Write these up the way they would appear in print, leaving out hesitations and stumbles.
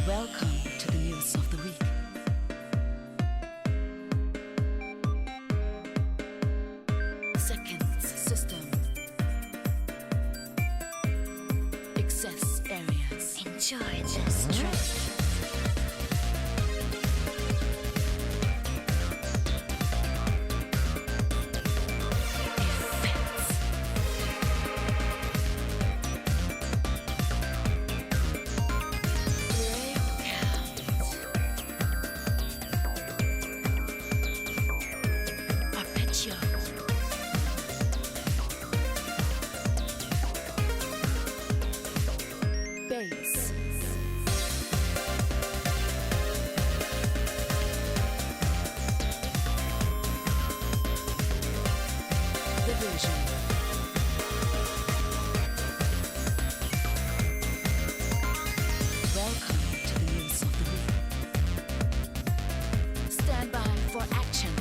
Welcome to the news of the week. Seconds system. Excess areas. Enjoy this trip. Bass. Division. Welcome to the news of the week. Stand by for action.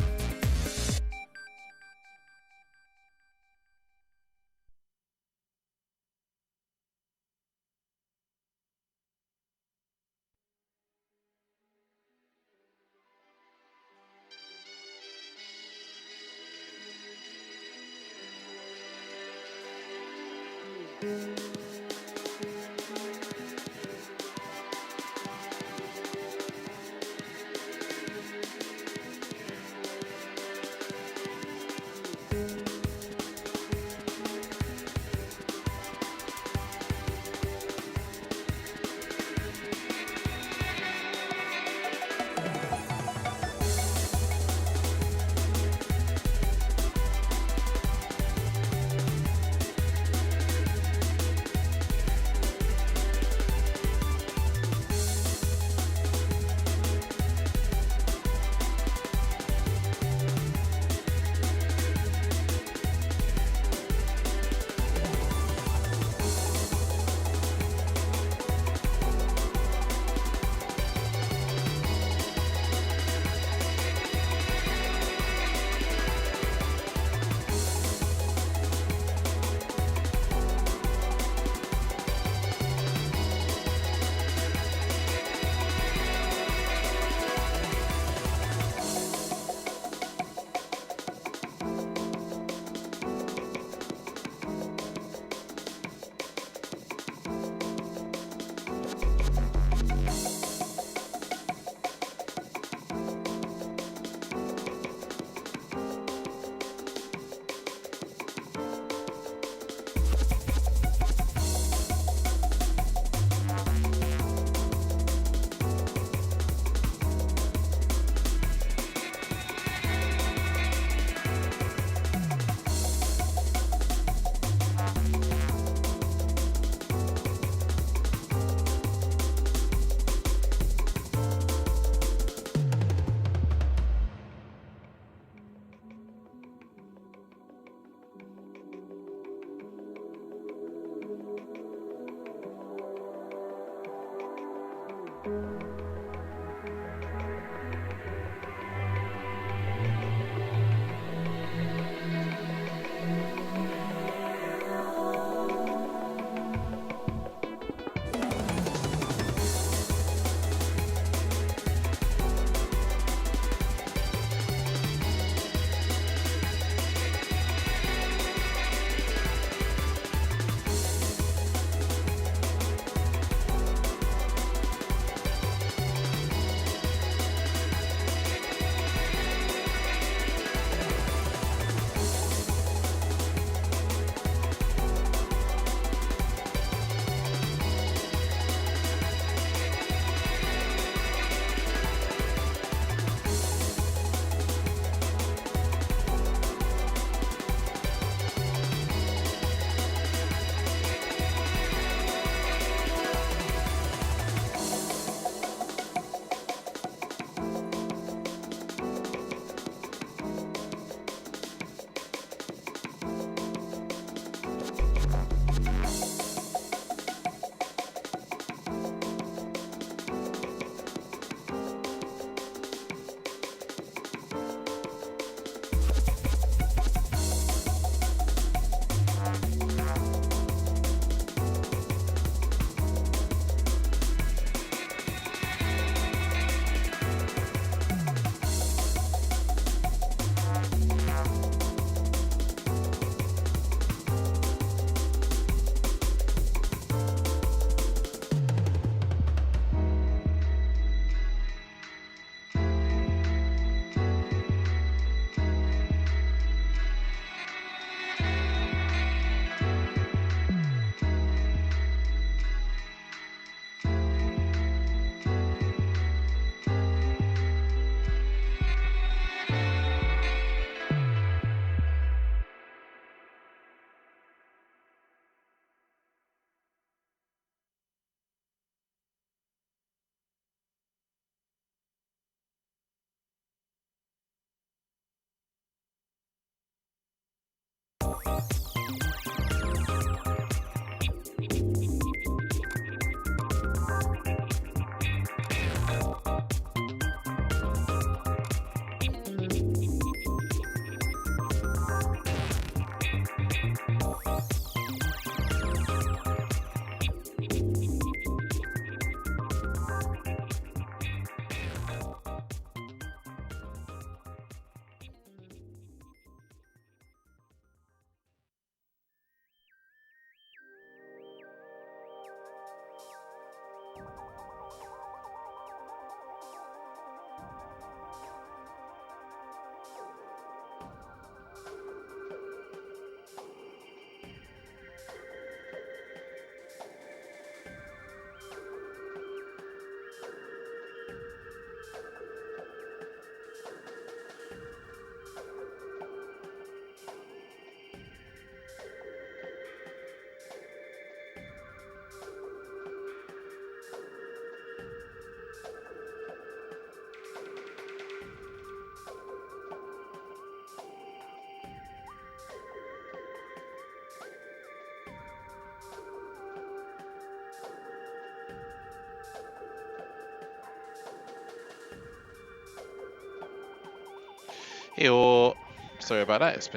Hey all, sorry about that.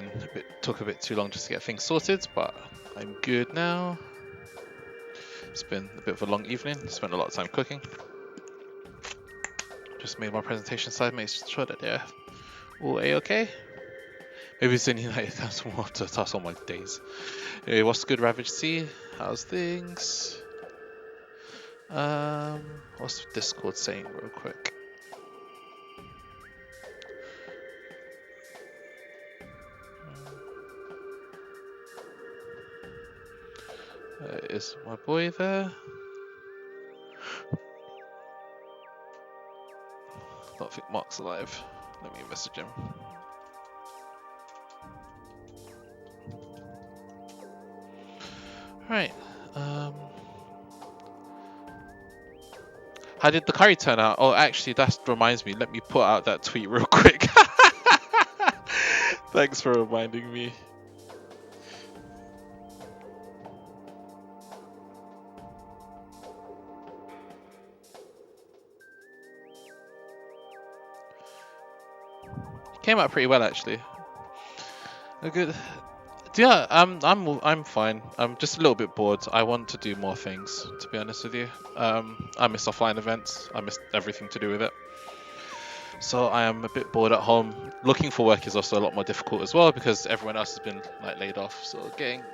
Took a bit too long just to get things sorted, but I'm good now. It's been a bit of a long evening. Spent a lot of time cooking. Just made my presentation slide, made sure that they're all a-okay. Maybe it's any like that's more to toss on my days. Anyway, what's good, Ravage C? How's things? What's Discord saying real quick? Is my boy there? Don't think Mark's alive. Let me message him. Right. How did the curry turn out? Oh, actually, that reminds me. Let me put out that tweet real quick. Thanks for reminding me. Came out pretty well, actually. A good. Yeah, I'm fine. I'm just a little bit bored. I want to do more things, to be honest with you. I miss offline events. I miss everything to do with it. So I am a bit bored at home. Looking for work is also a lot more difficult as well because everyone else has been like laid off. So getting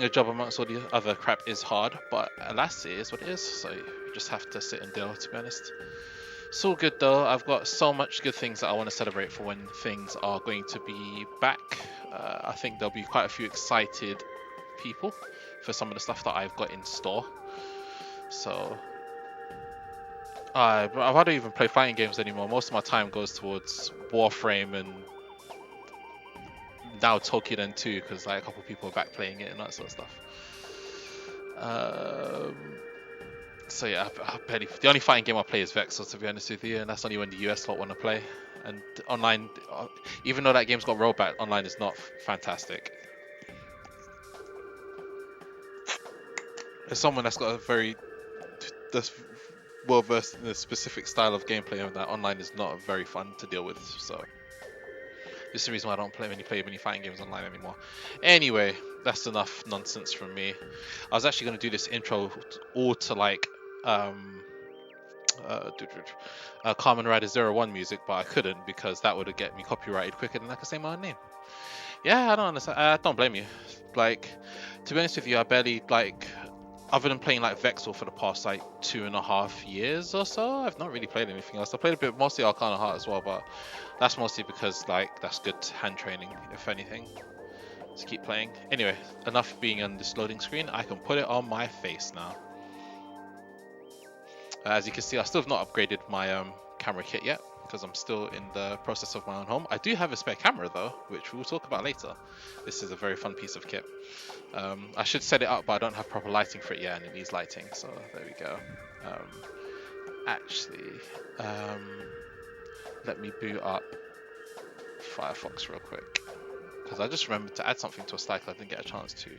a job amongst all the other crap is hard. But alas, it is what it is. So you just have to sit and deal. To be honest. It's all good though. I've got so much good things that I want to celebrate for when things are going to be back. I think there'll be quite a few excited people for some of the stuff that I've got in store. So I don't even play fighting games anymore. Most of my time goes towards Warframe and now Tokyo 2 because like a couple of people are back playing it and that sort of stuff. So yeah, the only fighting game I play is Vexel, to be honest with you, and that's only when the US lot want to play. And online, even though that game's got rollback, online is not fantastic. As someone that's that's well versed in a specific style of gameplay, and that online is not very fun to deal with. So this is the reason why I don't play many fighting games online anymore. Anyway, that's enough nonsense from me. I was actually going to do this intro all to like Kamen Rider 01 music, but I couldn't because that would have get me copyrighted quicker than I could say my own name. Yeah, I don't understand. I don't blame you. Like, to be honest with you, I barely like, other than playing like Vexel for the past like 2.5 years or so, I've not really played anything else. I played a bit mostly Arcana Heart as well, but that's mostly because like that's good hand training, if anything. Let's keep playing. Anyway, enough being on this loading screen. I can put it on my face now. As you can see, I still have not upgraded my camera kit yet because I'm still in the process of my own home. I do have a spare camera though, which we'll talk about later. This is a very fun piece of kit. I should set it up, but I don't have proper lighting for it yet, and it needs lighting, so there we go. Let me boot up Firefox real quick because I just remembered to add something to a slide I didn't get a chance to.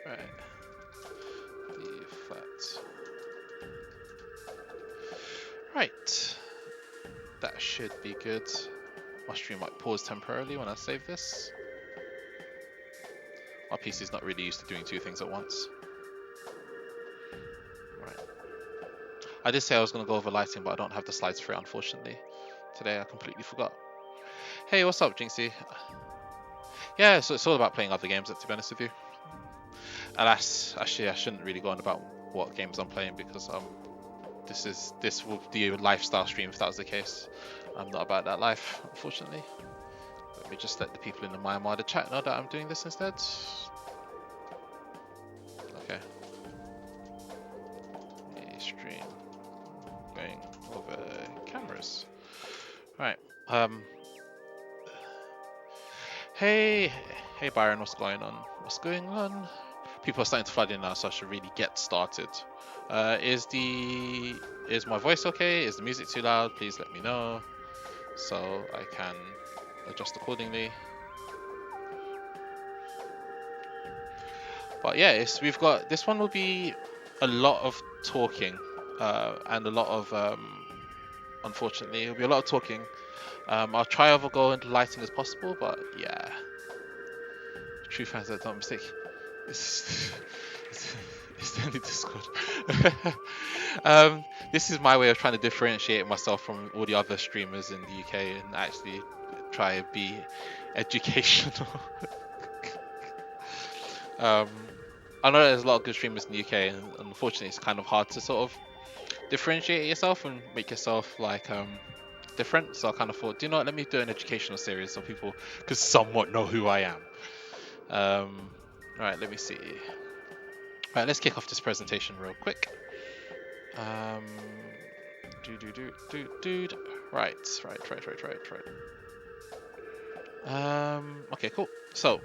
Right. D flat. Right. That should be good. My stream might pause temporarily when I save this. My PC's not really used to doing two things at once. Right. I did say I was going to go over lighting, but I don't have the slides for it, unfortunately. Today I completely forgot. Hey, what's up, Jinxie? Yeah, so it's all about playing other games, to be honest with you. Alas, actually, I shouldn't really go on about what games I'm playing because this will be a lifestyle stream if that was the case. I'm not about that life, unfortunately. Let me just let the people in the Myanmar chat know that I'm doing this instead. Okay. A stream going over cameras. Right. Hey, hey Byron, what's going on? What's going on? People are starting to flood in now, so I should really get started. Is my voice okay? Is the music too loud? Please let me know so I can adjust accordingly. But yeah, we've got this one will be a lot of talking and a lot of unfortunately it'll be a lot of talking. I'll try to go into lighting as possible, but yeah, true fans that don't mistake. It's the only Discord. This is my way of trying to differentiate myself from all the other streamers in the UK and actually try and be educational. I know there's a lot of good streamers in the UK, and unfortunately, it's kind of hard to sort of differentiate yourself and make yourself like different. So I kind of thought, do you know what? Let me do an educational series so people could somewhat know who I am. Right, let me see. Right, let's kick off this presentation real quick. Right. Okay, cool. So,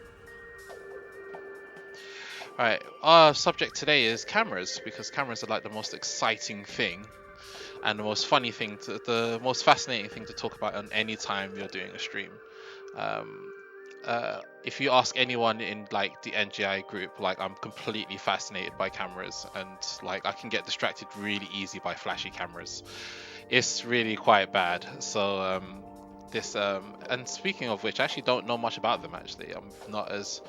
alright, our subject today is cameras, because cameras are like the most exciting thing and the most funny thing, the most fascinating thing to talk about on any time you're doing a stream. If you ask anyone in like the NGI group, like I'm completely fascinated by cameras, and like I can get distracted really easy by flashy cameras. It's really quite bad. So and speaking of which, I actually don't know much about them. Actually, I'm not as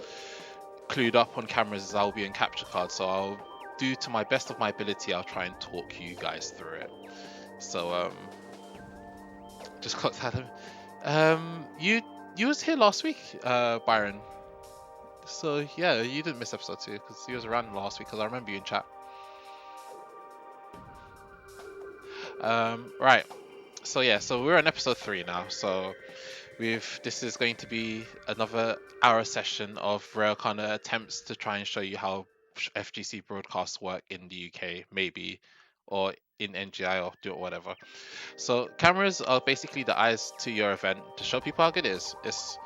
clued up on cameras as I'll be in capture cards. So I'll do to my best of my ability. I'll try and talk you guys through it. So just clocked Adam. You was here last week, Byron. So yeah, you didn't miss episode 2 because you was around last week. Because I remember you in chat. Right. So yeah, so we're on episode 3 now. So this is going to be another hour session of rare kind of attempts to try and show you how FGC broadcasts work in the UK, maybe, or in NGI, or do it whatever. So cameras are basically the eyes to your event to show people how good it is. It's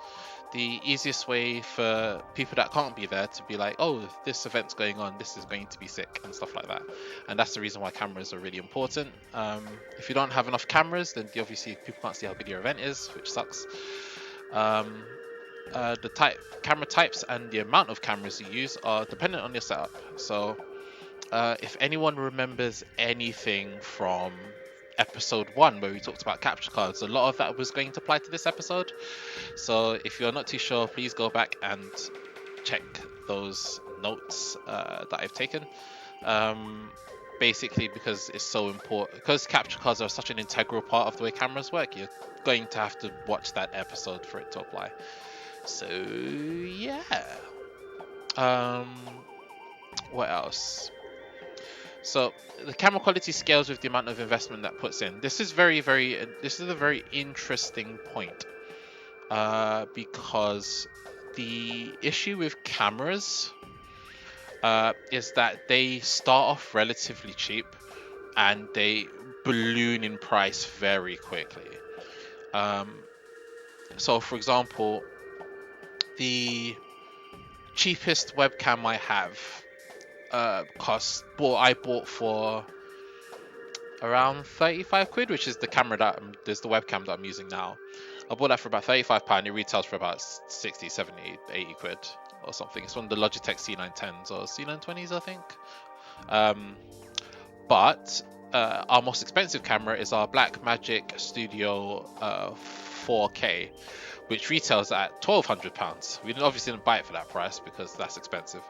the easiest way for people that can't be there to be like, oh, this event's going on, this is going to be sick, and stuff like that. And that's the reason why cameras are really important. If you don't have enough cameras, then obviously people can't see how good your event is, which sucks. The camera types and the amount of cameras you use are dependent on your setup. So if anyone remembers anything from episode 1 where we talked about capture cards, a lot of that was going to apply to this episode. So if you're not too sure, please go back and check those notes that I've taken. Basically because it's so important, because capture cards are such an integral part of the way cameras work, you're going to have to watch that episode for it to apply. So yeah. What else? So the camera quality scales with the amount of investment that puts in. This is a very interesting point, because the issue with cameras is that they start off relatively cheap and they balloon in price very quickly. So for example, the cheapest webcam I have I bought for around 35 quid, which is the camera there's the webcam that I'm using now. I bought that for about £35. It retails for about 60, 70, 80 quid or something. It's one of the Logitech C910s or C920s, I think. But our most expensive camera is our Blackmagic Studio 4K, which retails at £1,200. We obviously didn't buy it for that price because that's expensive.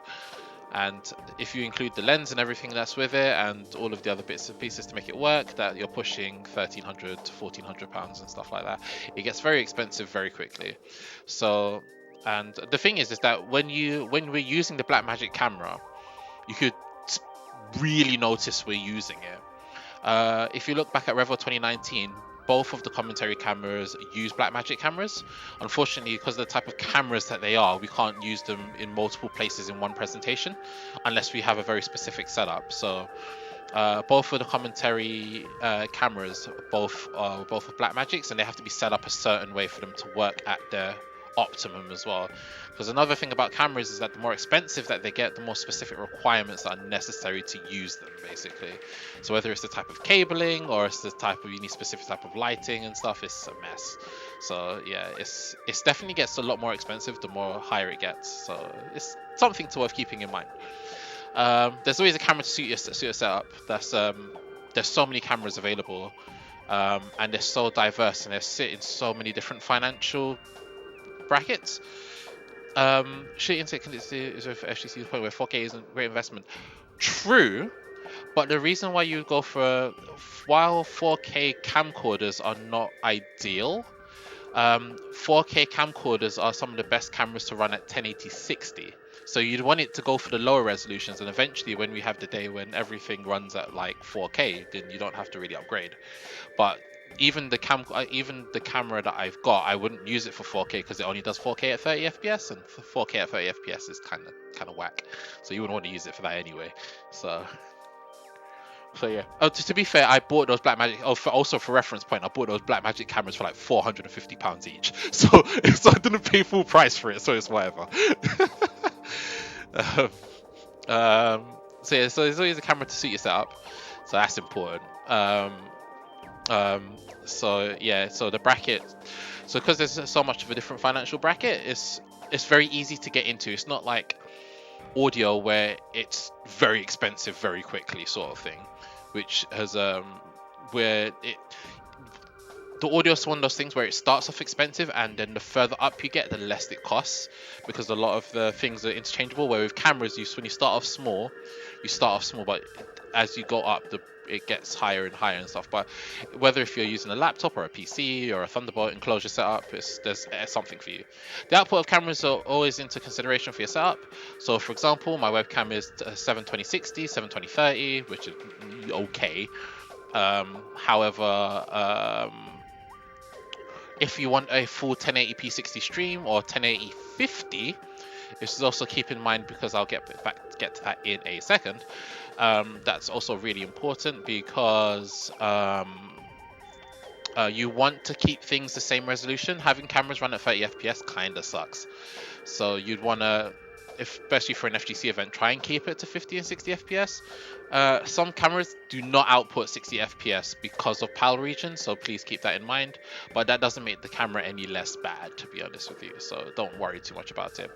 And if you include the lens and everything that's with it and all of the other bits and pieces to make it work, that you're pushing £1,300 to £1,400 and stuff like that. It gets very expensive very quickly. So, and the thing is that when we're using the Blackmagic camera, you could really notice we're using it. If you look back at Revel 2019, both of the commentary cameras use Blackmagic cameras. Unfortunately, because of the type of cameras that they are, we can't use them in multiple places in one presentation unless we have a very specific setup. So both of the commentary cameras, both of Blackmagics, and they have to be set up a certain way for them to work at their optimum as well. Because another thing about cameras is that the more expensive that they get, the more specific requirements that are necessary to use them, basically. So whether it's the type of cabling or it's the type of, you need specific type of lighting and stuff, it's a mess. So yeah, it's definitely gets a lot more expensive the more higher it gets. So it's something to worth keeping in mind. There's always a camera to suit your setup. There's so many cameras available, and they're so diverse, and they sit in so many different financial brackets. Shooting is with FGC's point where 4K isn't a great investment. True, but the reason why you go for while 4K camcorders are not ideal, 4K camcorders are some of the best cameras to run at 1080-60. So you'd want it to go for the lower resolutions, and eventually when we have the day when everything runs at like 4K, then you don't have to really upgrade. But even the camera that I've got, I wouldn't use it for 4K because it only does 4K at 30 FPS, and 4K at 30 FPS is kind of whack. So you wouldn't want to use it for that anyway. So yeah. Oh, to be fair, I bought those Blackmagic. Also for reference point, I bought those Blackmagic cameras for like £450 each. So I didn't pay full price for it. So it's whatever. So yeah, so there's always a camera to suit your setup. So that's important. So yeah, so the bracket. So because there's so much of a different financial bracket, it's very easy to get into. It's not like audio where it's very expensive very quickly sort of thing, which has where the audio is one of those things where it starts off expensive, and then the further up you get, the less it costs, because a lot of the things are interchangeable. Where with cameras, when you start off small, but as you go up, it gets higher and higher and stuff. But whether if you're using a laptop or a PC or a Thunderbolt enclosure setup, there's something for you. The output of cameras are always into consideration for your setup. So for example, my webcam is 720/60, 720/30, which is okay. However, if you want a full 1080p 60 stream or 1080/50, this is also keep in mind, because I'll get to that in a second. That's also really important because you want to keep things the same resolution. Having cameras run at 30 FPS kind of sucks. So you'd want to, especially for an FGC event, try and keep it to 50 and 60 FPS. Some cameras do not output 60 FPS because of PAL regions, so please keep that in mind. But that doesn't make the camera any less bad, to be honest with you, so don't worry too much about it.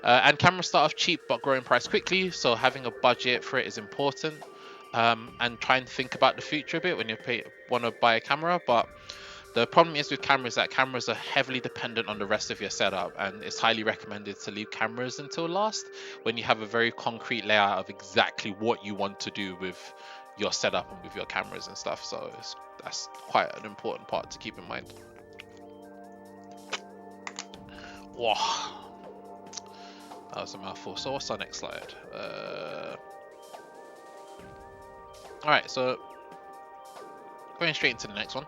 And cameras start off cheap but grow in price quickly, so having a budget for it is important. And try and think about the future a bit when you want to buy a camera. But the problem is with cameras that cameras are heavily dependent on the rest of your setup, and it's highly recommended to leave cameras until last when you have a very concrete layout of exactly what you want to do with your setup and with your cameras and stuff. So that's quite an important part to keep in mind. Wow, that was a mouthful. So what's our next slide? All right, so going straight into the next one.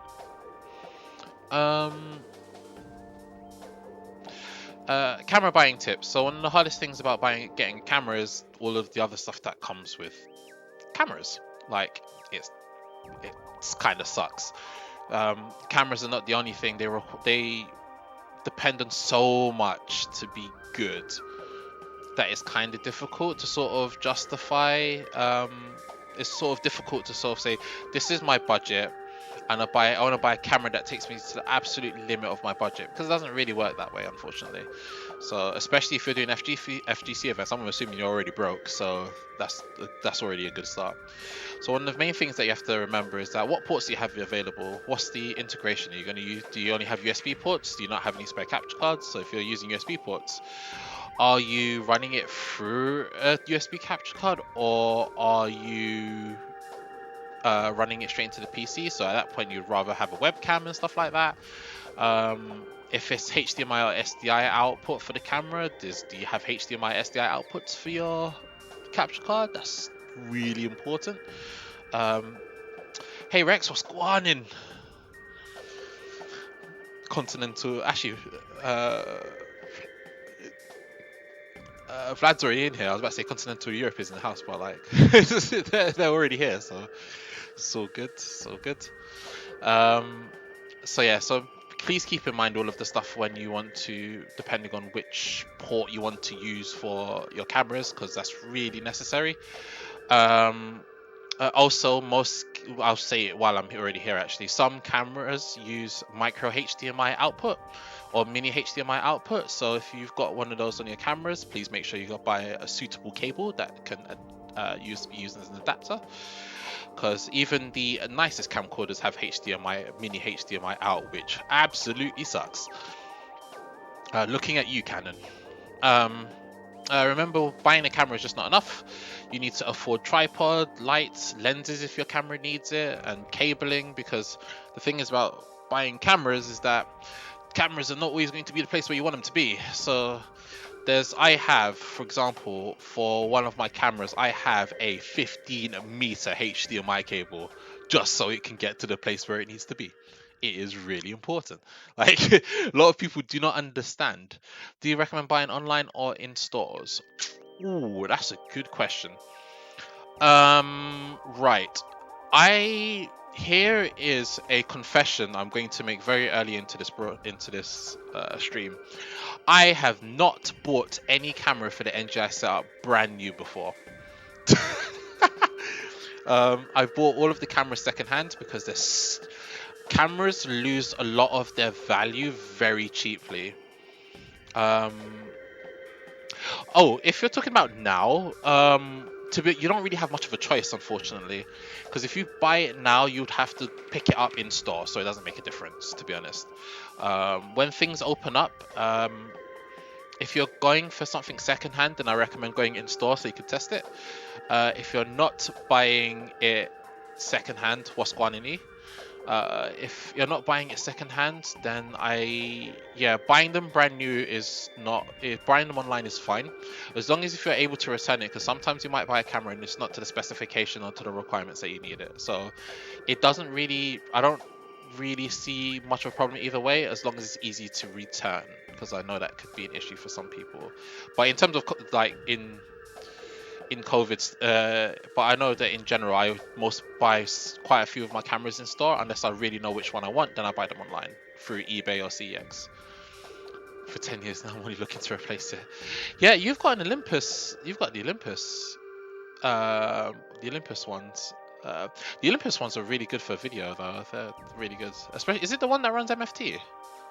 Camera buying tips. So one of the hardest things about getting a camera is all of the other stuff that comes with cameras. Like it's kind of sucks. Cameras are not the only thing. They depend on so much to be good that it's kind of difficult to sort of justify. It's sort of difficult to sort of say, this is my budget, and I want to buy a camera that takes me to the absolute limit of my budget, because it doesn't really work that way, unfortunately. So especially if you're doing FGC events, I'm assuming you're already broke, so that's already a good start. So one of the main things that you have to remember is that what ports do you have available? What's the integration? Are you going to use? Do you only have USB ports? Do you not have any spare capture cards? So if you're using USB ports, are you running it through a USB capture card, or are you running it straight into the PC? So at that point, you'd rather have a webcam and stuff like that. If it's HDMI or SDI output for the camera, do you have HDMI SDI outputs for your capture card? That's really important. Hey Rex, what's going on? continental. Actually, uh, Vlad's already in here. I was about to say continental Europe is in the house, but like they're already here, so it's all good. It's all good. Um, so yeah, so please keep in mind all of the stuff when you want to, depending on which port you want to use for your cameras, because that's really necessary. Um, also, I'll say it while I'm already here actually, some cameras use micro HDMI output or mini HDMI output. So if you've got one of those on your cameras, please make sure you go buy a suitable cable that can be used as an adapter. Because even the nicest camcorders have HDMI, mini HDMI out, which absolutely sucks. Looking at you, Canon. Remember, buying a camera is just not enough. You need to afford tripod, lights, lenses if your camera needs it, and cabling, because the thing is about buying cameras is that cameras are not always going to be the place where you want them to be. So for example, for one of my cameras, I have a 15-meter HDMI cable just so it can get to the place where it needs to be. It is really important. Like, a lot of people do not understand. Do you recommend buying online or in stores? Ooh, that's a good question. Right. Here is a confession I'm going to make very early into this stream. I have not bought any camera for the NGI setup brand new before. I've bought all of the cameras secondhand because cameras lose a lot of their value very cheaply. If you're talking about now, you don't really have much of a choice, unfortunately, because if you buy it now, you'd have to pick it up in store, so it doesn't make a difference, to be honest. When things open up, if you're going for something secondhand, then I recommend going in store so you can test it. If you're not buying it secondhand, wasquanini. If you're not buying it secondhand, then buying them brand new is not. Buying them online is fine, as long as if you're able to return it. Because sometimes you might buy a camera and it's not to the specification or to the requirements that you need it. So it doesn't really. I don't really see much of a problem either way, as long as it's easy to return. Because I know that could be an issue for some people. But in terms of like in COVID, but I know that in general I buy quite a few of my cameras in store, unless I really know which one I want, then I buy them online through eBay or CX. For 10 years now, I'm only looking to replace it. Yeah, you've got the Olympus ones. The Olympus ones are really good for video though. They're really good. Especially, is it the one that runs MFT?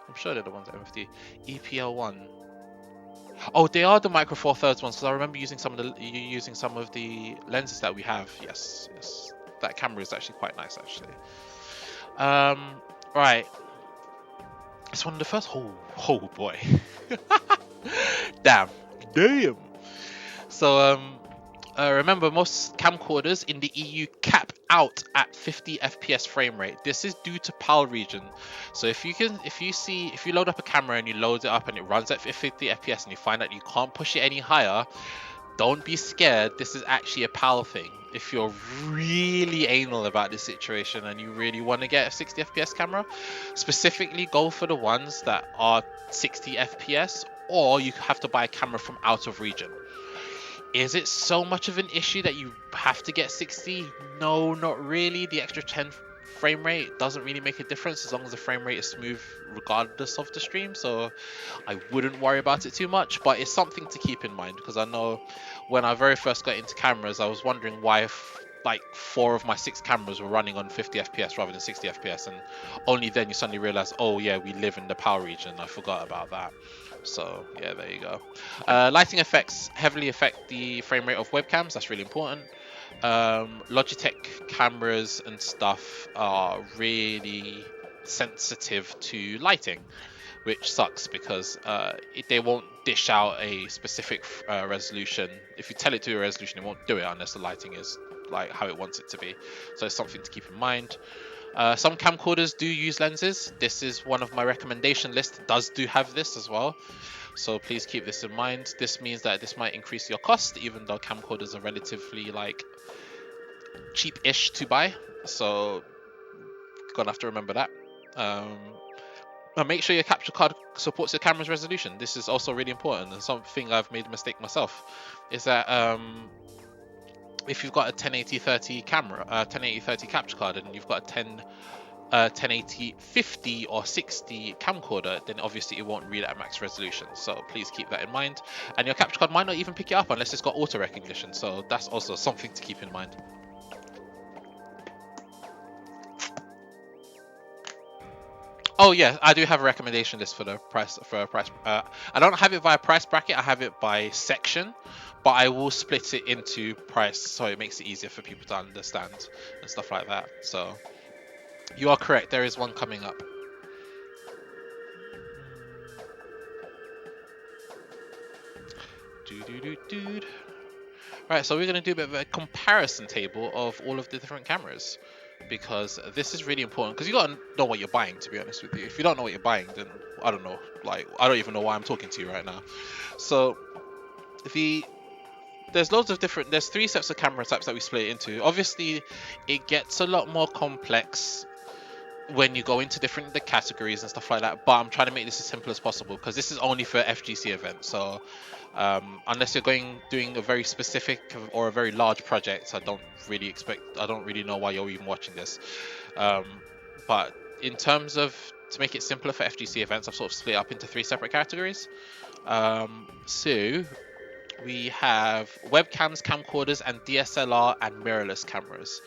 I'm sure they're the ones that MFT. EPL1. Oh, they are the micro four thirds ones, because I remember using some of the lenses that we have. Yes, that camera is actually quite nice, actually. Right, it's one of the first. Oh boy, damn. So remember, most camcorders in the EU cap out at 50 FPS frame rate. This is due to PAL region. So if you load up a camera and you load it up and it runs at 50 FPS and you find that you can't push it any higher, don't be scared. This is actually a PAL thing. If you're really anal about this situation and you really want to get a 60 FPS camera, specifically go for the ones that are 60 FPS, or you have to buy a camera from out of region. Is it so much of an issue that you have to get 60? No, not really. The extra 10 frame rate doesn't really make a difference as long as the frame rate is smooth regardless of the stream, so I wouldn't worry about it too much. But it's something to keep in mind, because I know when I very first got into cameras, I was wondering why like 4 of my 6 cameras were running on 50 FPS rather than 60 FPS, and only then you suddenly realize, oh yeah, we live in the PAL region. I forgot about that. So yeah, there you go. Lighting effects heavily affect the frame rate of webcams. That's really important. Logitech cameras and stuff are really sensitive to lighting, which sucks because they won't dish out a specific resolution. If you tell it to a resolution, it won't do it unless the lighting is like how it wants it to be. So it's something to keep in mind. Some camcorders do use lenses. This is one of my recommendation list. Does have this as well. So please keep this in mind. This means that this might increase your cost, even though camcorders are relatively like cheap-ish to buy. So gonna have to remember that. And make sure your capture card supports your camera's resolution. This is also really important, and something I've made a mistake myself is that if you've got a 1080-30 camera, 1080-30 capture card, and you've got a 1080-50 or 60 camcorder, then obviously it won't read at max resolution. So please keep that in mind. And your capture card might not even pick it up unless it's got auto recognition. So that's also something to keep in mind. Oh yeah, I do have a recommendation list for the price. I don't have it via price bracket. I have it by section, but I will split it into price so it makes it easier for people to understand and stuff like that. So you are correct. There is one coming up. Right, so we're going to do a bit of a comparison table of all of the different cameras, because this is really important, because you got to know what you're buying, to be honest with you. If you don't know what you're buying, then I don't know, like, I don't even know why I'm talking to you right now. So there's loads of different, there's 3 sets of camera types that we split it into. Obviously it gets a lot more complex when you go into different the categories and stuff like that, but I'm trying to make this as simple as possible, because this is only for FGC events. So unless you're doing a very specific or a very large project, I don't really know why you're even watching this. But in terms of, to make it simpler for FGC events, I've sort of split up into 3 separate categories. So we have webcams, camcorders, and DSLR and mirrorless cameras.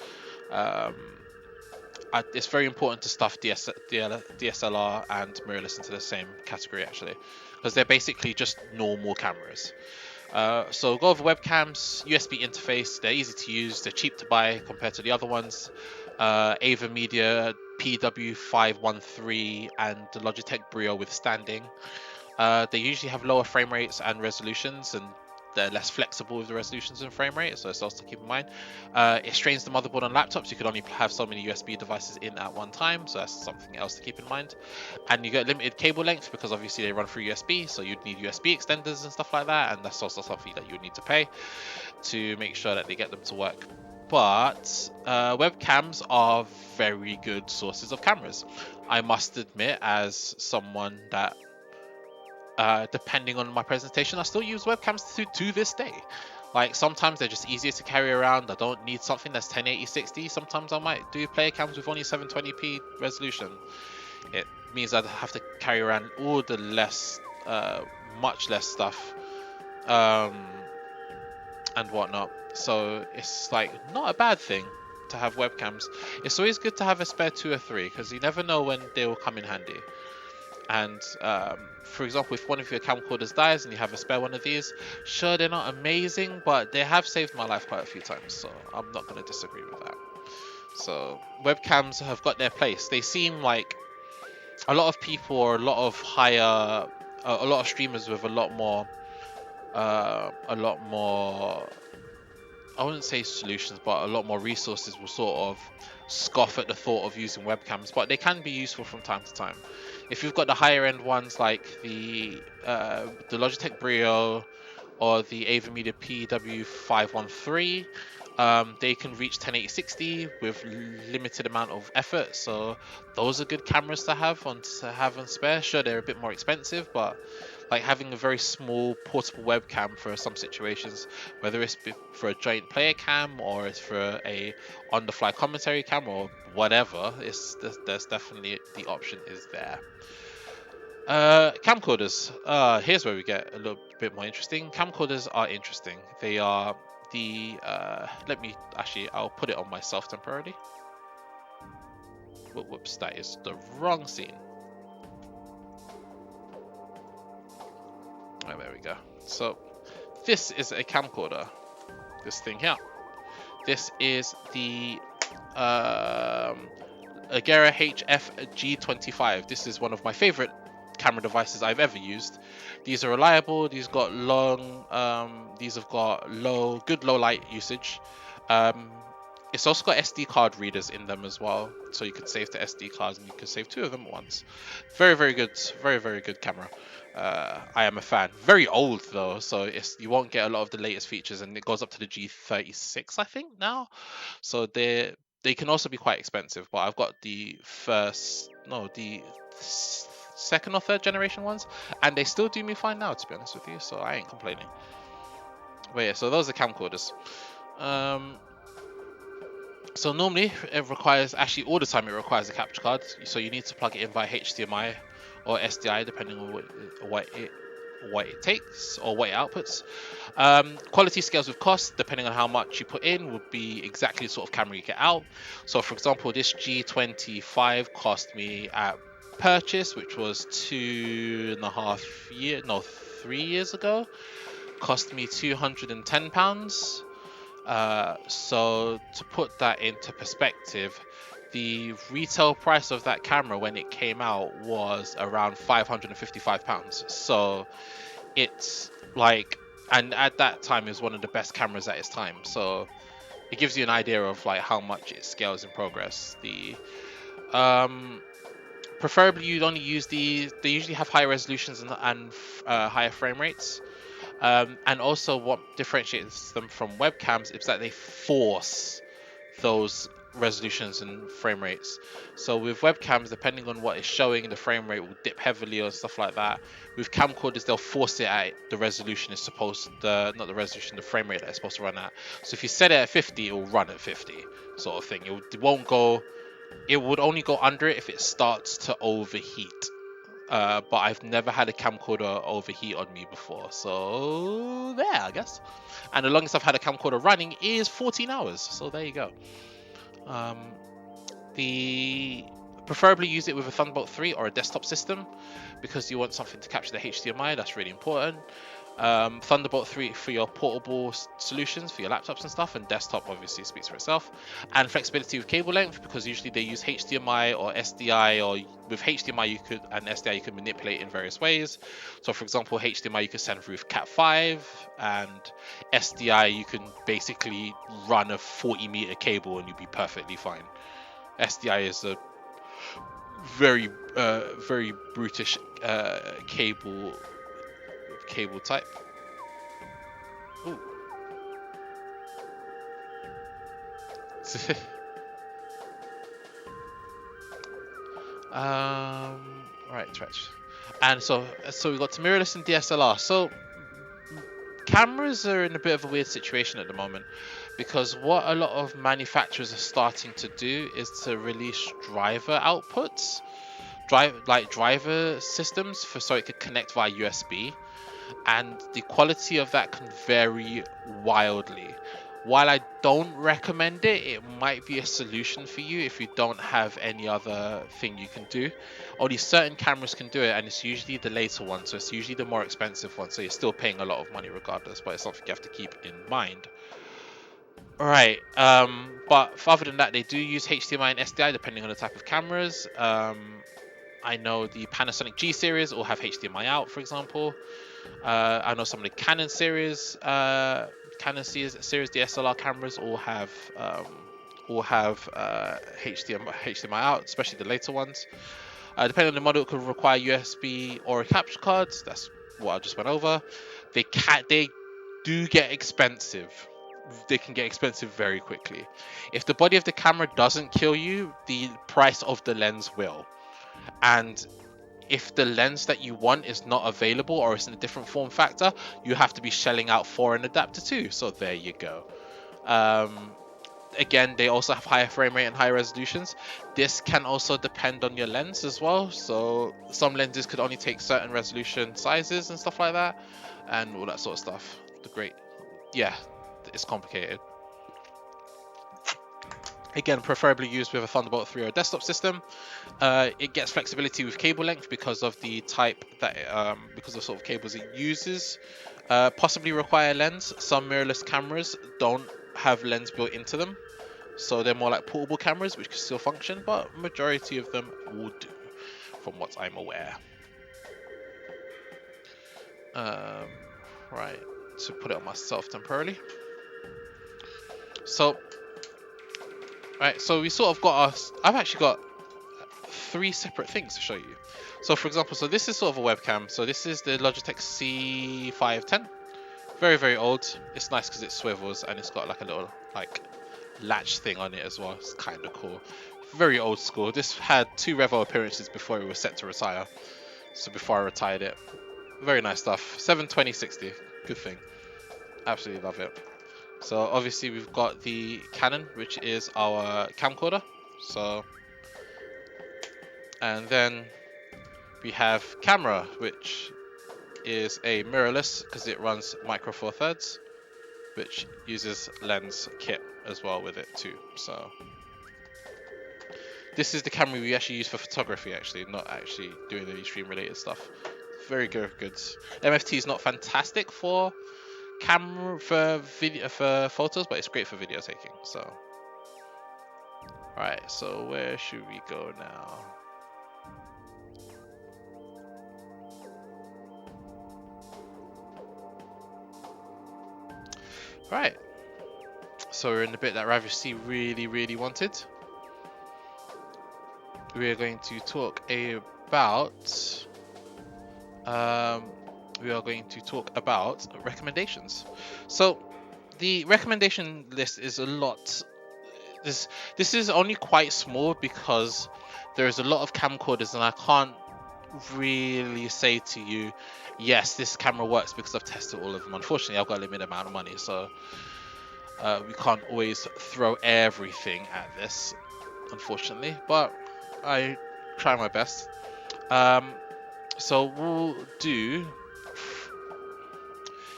It's very important to stuff DSLR and mirrorless into the same category, actually, because they're basically just normal cameras. So go over webcams, USB interface. They're easy to use, they're cheap to buy compared to the other ones. Ava Media PW513 and the Logitech Brio withstanding. They usually have lower frame rates and resolutions, and they're less flexible with the resolutions and frame rate, so it's also to keep in mind. It strains the motherboard on laptops. You could only have so many USB devices in at one time, so that's something else to keep in mind. And you get limited cable length, because obviously they run through USB, so you'd need USB extenders and stuff like that, and that's also something that you would need to pay to make sure that they get them to work. But webcams are very good sources of cameras. I must admit, as someone that depending on my presentation, I still use webcams to this day. Like, sometimes they're just easier to carry around. I don't need something that's 1080-60. Sometimes I might do player cams with only 720p resolution. It means I'd have to carry around all the much less stuff and whatnot. So it's like not a bad thing to have webcams. It's always good to have a spare 2 or 3, because you never know when they will come in handy. And for example, if one of your camcorders dies and you have a spare one of these, sure, they're not amazing, but they have saved my life quite a few times, so I'm not going to disagree with that. So webcams have got their place. They seem like a lot of people, or a lot of streamers with a lot more I wouldn't say solutions, but a lot more resources will sort of scoff at the thought of using webcams, but they can be useful from time to time. If you've got the higher end ones like the Logitech Brio or the Ava Media PW513, they can reach 1080-60 with limited amount of effort. So those are good cameras to have on spare. Sure, they're a bit more expensive, but like having a very small portable webcam for some situations, whether it's for a joint player cam or it's for a on-the-fly commentary cam or whatever, there's definitely the option is there. Camcorders. Here's where we get a little bit more interesting. Camcorders are interesting. They are I'll put it on myself temporarily. Whoops, that is the wrong scene. Oh, there we go. So this is a camcorder. This thing here. This is the Agera HF G25. This is one of my favorite camera devices I've ever used. These are reliable. These have got good low light usage. It's also got SD card readers in them as well, so you can save to SD cards, and you can save 2 of them at once. Very, very good, very, very good camera. I am a fan. Very old though, so you won't get a lot of the latest features, and it goes up to the G36, I think, now. So they can also be quite expensive, but I've got the second or third generation ones, and they still do me fine now, to be honest with you. So I ain't complaining. But yeah, so those are camcorders. So normally it requires, actually all the time it requires a capture card. So you need to plug it in via HDMI or SDI, depending on what it takes or what it outputs. Quality scales with cost, depending on how much you put in, would be exactly the sort of camera you get out. So for example, this G25 cost me at purchase, which was 3 years ago, cost me £210. So to put that into perspective, the retail price of that camera when it came out was around £555. So it's like, and at that time it was one of the best cameras at its time. So it gives you an idea of like how much it scales in progress. The preferably you'd only use they usually have higher resolutions and higher frame rates. And also what differentiates them from webcams is that they force those resolutions and frame rates. So with webcams, depending on what is showing, the frame rate will dip heavily or stuff like that. With camcorders, they'll force it at the resolution is supposed to, not the resolution, the frame rate that it's supposed to run at. So if you set it at 50, it will run at 50 sort of thing. It would only go under it if it starts to overheat. But I've never had a camcorder overheat on me before, so there, I guess. And the longest I've had a camcorder running is 14 hours, so there you go. Preferably use it with a Thunderbolt 3 or a desktop system, because you want something to capture the HDMI. That's really important. Thunderbolt 3 for your portable solutions for your laptops and stuff, and desktop obviously speaks for itself. And flexibility with cable length, because usually they use HDMI or SDI, or with HDMI and SDI you can manipulate in various ways. So for example, HDMI you can send through Cat5, and SDI you can basically run a 40-meter cable and you'll be perfectly fine. SDI is a very brutish cable type. Ooh. Right, stretch. And so we got to mirrorless and DSLR. So cameras are in a bit of a weird situation at the moment, because what a lot of manufacturers are starting to do is to release driver outputs, driver systems so it could connect via USB. And the quality of that can vary wildly. While I don't recommend it, it might be a solution for you if you don't have any other thing you can do. Only certain cameras can do it, and it's usually the later one, so it's usually the more expensive one, so you're still paying a lot of money regardless, but it's something you have to keep in mind. Alright, but other than that, they do use HDMI and SDI depending on the type of cameras. I know the Panasonic G series will have HDMI out, for example. I know some of the Canon series DSLR cameras all have HDMI out, especially the later ones. Depending on the model, it could require USB or a capture card. That's what I just went over. They do get expensive. They can get expensive very quickly. If the body of the camera doesn't kill you, the price of the lens will. And if the lens that you want is not available or it's in a different form factor, you have to be shelling out for an adapter too. So there you go. Again, they also have higher frame rate and higher resolutions. This can also depend on your lens as well. So some lenses could only take certain resolution sizes and stuff like that, and all that sort of stuff. It's complicated. Again, preferably used with a Thunderbolt 3 or a desktop system. It gets flexibility with cable length because of the type that, because of the sort of cables it uses. Possibly require a lens. Some mirrorless cameras don't have lens built into them, so they're more like portable cameras which can still function, but majority of them will do, from what I'm aware. Right, to put it on myself temporarily. So. Right, so we sort of I've actually got 3 separate things to show you. So for example, so this is sort of a webcam. So this is the Logitech C510. Very, very old. It's nice because it swivels and it's got like a little latch thing on it as well. It's kind of cool. Very old school. This had 2 Revo appearances before it was set to retire. So before I retired it, very nice stuff. 720/60, good thing. Absolutely love it. So obviously we've got the Canon, which is our camcorder. So, and then we have camera, which is a mirrorless because it runs micro four thirds, which uses lens kit as well with it too. So this is the camera we actually use for photography, actually, not actually doing any stream related stuff. Very good goods. MFT is not fantastic for camera for video for photos, but it's great for video taking. So alright, so where should we go now? Right, so we're in the bit that FGC really wanted. We are going to talk about recommendations. So the recommendation list is a lot. This is only quite small because there's a lot of camcorders, and I can't really say to you, yes, this camera works because I've tested all of them. Unfortunately, I've got a limited amount of money, so we can't always throw everything at this, unfortunately, but I try my best. So we'll do,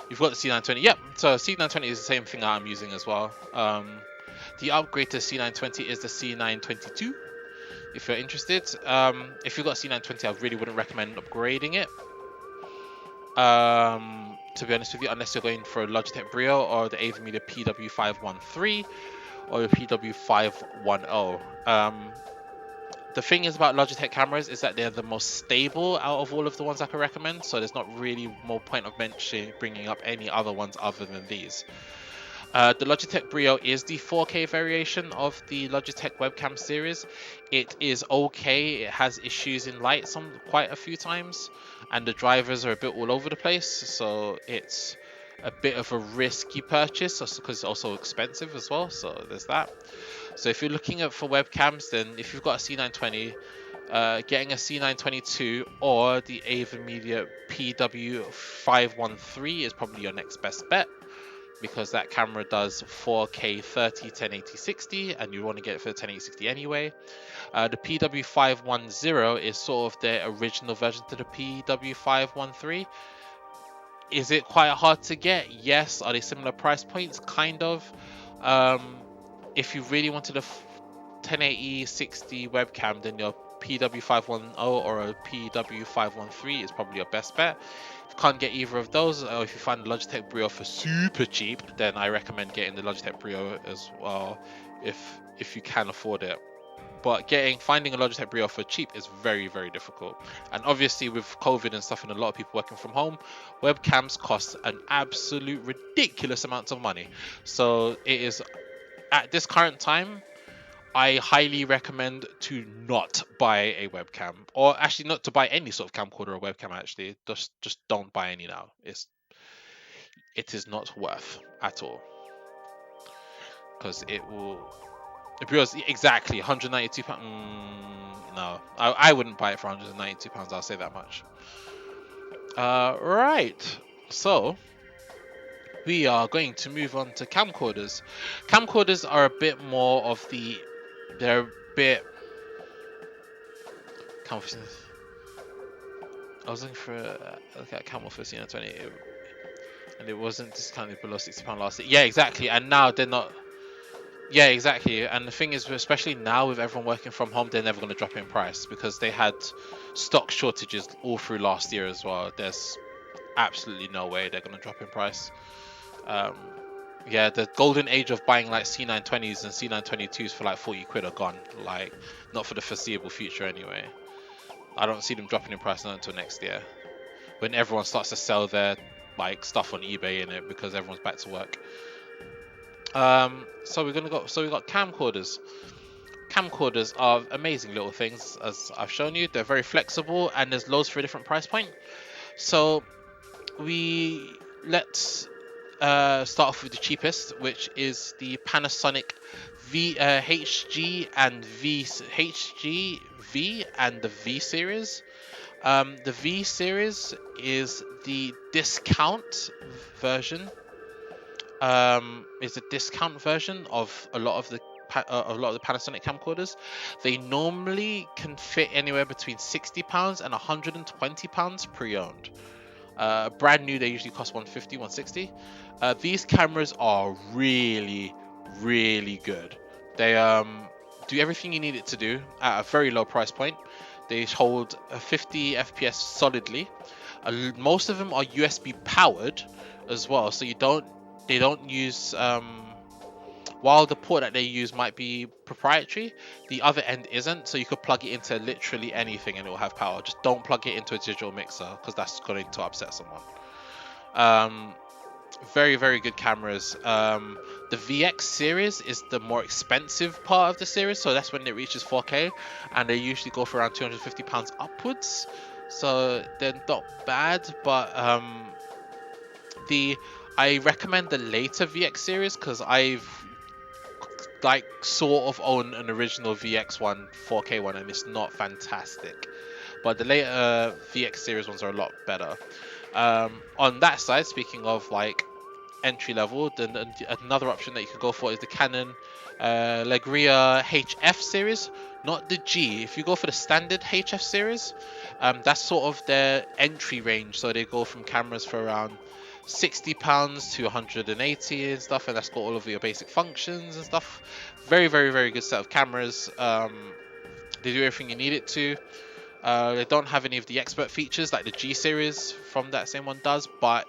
you've got the C920. Yep, so C920 is the same thing that I'm using as well. The upgrade to C920 is the C922. If you're interested, if you've got C920, I really wouldn't recommend upgrading it. To be honest with you, unless you're going for a Logitech Brio or the AVMedia PW513 or the PW510. The thing is about Logitech cameras is that they're the most stable out of all of the ones I can recommend, so there's not really more point of bringing up any other ones other than these. The Logitech Brio is the 4K variation of the Logitech webcam series. It is okay. It has issues in light quite a few times, and the drivers are a bit all over the place, so it's a bit of a risky purchase because it's also expensive as well, so there's that. So if you're looking for webcams, then if you've got a C920, getting a C922 or the AVMedia PW513 is probably your next best bet, because that camera does 4K 30 1080 60, and you want to get it for 1080 60 anyway. The PW510 is sort of the original version to the PW513. Is it quite hard to get? Yes. Are they similar price points? Kind of. If you really wanted a 1080 60 webcam, then your PW510 or a PW513 is probably your best bet. If you can't get either of those, or if you find the Logitech Brio for super cheap, then I recommend getting the Logitech Brio as well, if you can afford it. But finding a Logitech Brio for cheap is very difficult. And obviously with COVID and stuff and a lot of people working from home, webcams cost an absolute ridiculous amount of money. So it is, at this current time, I highly recommend to not buy a webcam, or actually not to buy any sort of camcorder or webcam. Actually, just don't buy any now. It is not worth at all, because it will. Because exactly 192 pounds. No, I wouldn't buy it for 192 pounds. I'll say that much. Right. So we are going to move on to camcorders. Camcorders are a bit more of the. They're a bit. I was looking for a camel for C920, and it wasn't discounted below £60 last year. Yeah, exactly. And now they're not. Yeah, exactly. And the thing is, especially now with everyone working from home, they're never going to drop in price because they had stock shortages all through last year as well. There's absolutely no way they're going to drop in price. Yeah, the golden age of buying like C920s and C922s for like 40 quid are gone. Like, not for the foreseeable future anyway. I don't see them dropping in price until next year, when everyone starts to sell their like stuff on eBay in it because everyone's back to work. So we've got camcorders. Camcorders are amazing little things, as I've shown you. They're very flexible, and there's loads for a different price point. So let's start off with the cheapest, which is the Panasonic HG and V and the V series. The V series is the discount version. Is a discount version of a lot of the Panasonic camcorders. They normally can fit anywhere between £60 and £120 pre-owned. Brand new, they usually cost 150, 160. These cameras are really, really good. They do everything you need it to do at a very low price point. They hold 50 FPS solidly. Most of them are USB powered as well, so they don't use while the port that they use might be proprietary, the other end isn't, so you could plug it into literally anything and it will have power. Just don't plug it into a digital mixer because that's going to upset someone. Very, very good cameras. The VX series is the more expensive part of the series, so that's when it reaches 4K, and they usually go for around £250 upwards, so they're not bad. But I recommend the later VX series because I've like sort of own an original VX one, 4K one, and it's not fantastic. But the later VX series ones are a lot better. On that side, speaking of like entry level, then another option that you could go for is the Canon Legria HF series, not the G. If you go for the standard HF series, that's sort of their entry range. So they go from cameras for around £60 to 180 and stuff, and that's got all of your basic functions and stuff. Very, very, very good set of cameras. They do everything you need it to. They don't have any of the expert features like the G series from that same one does, but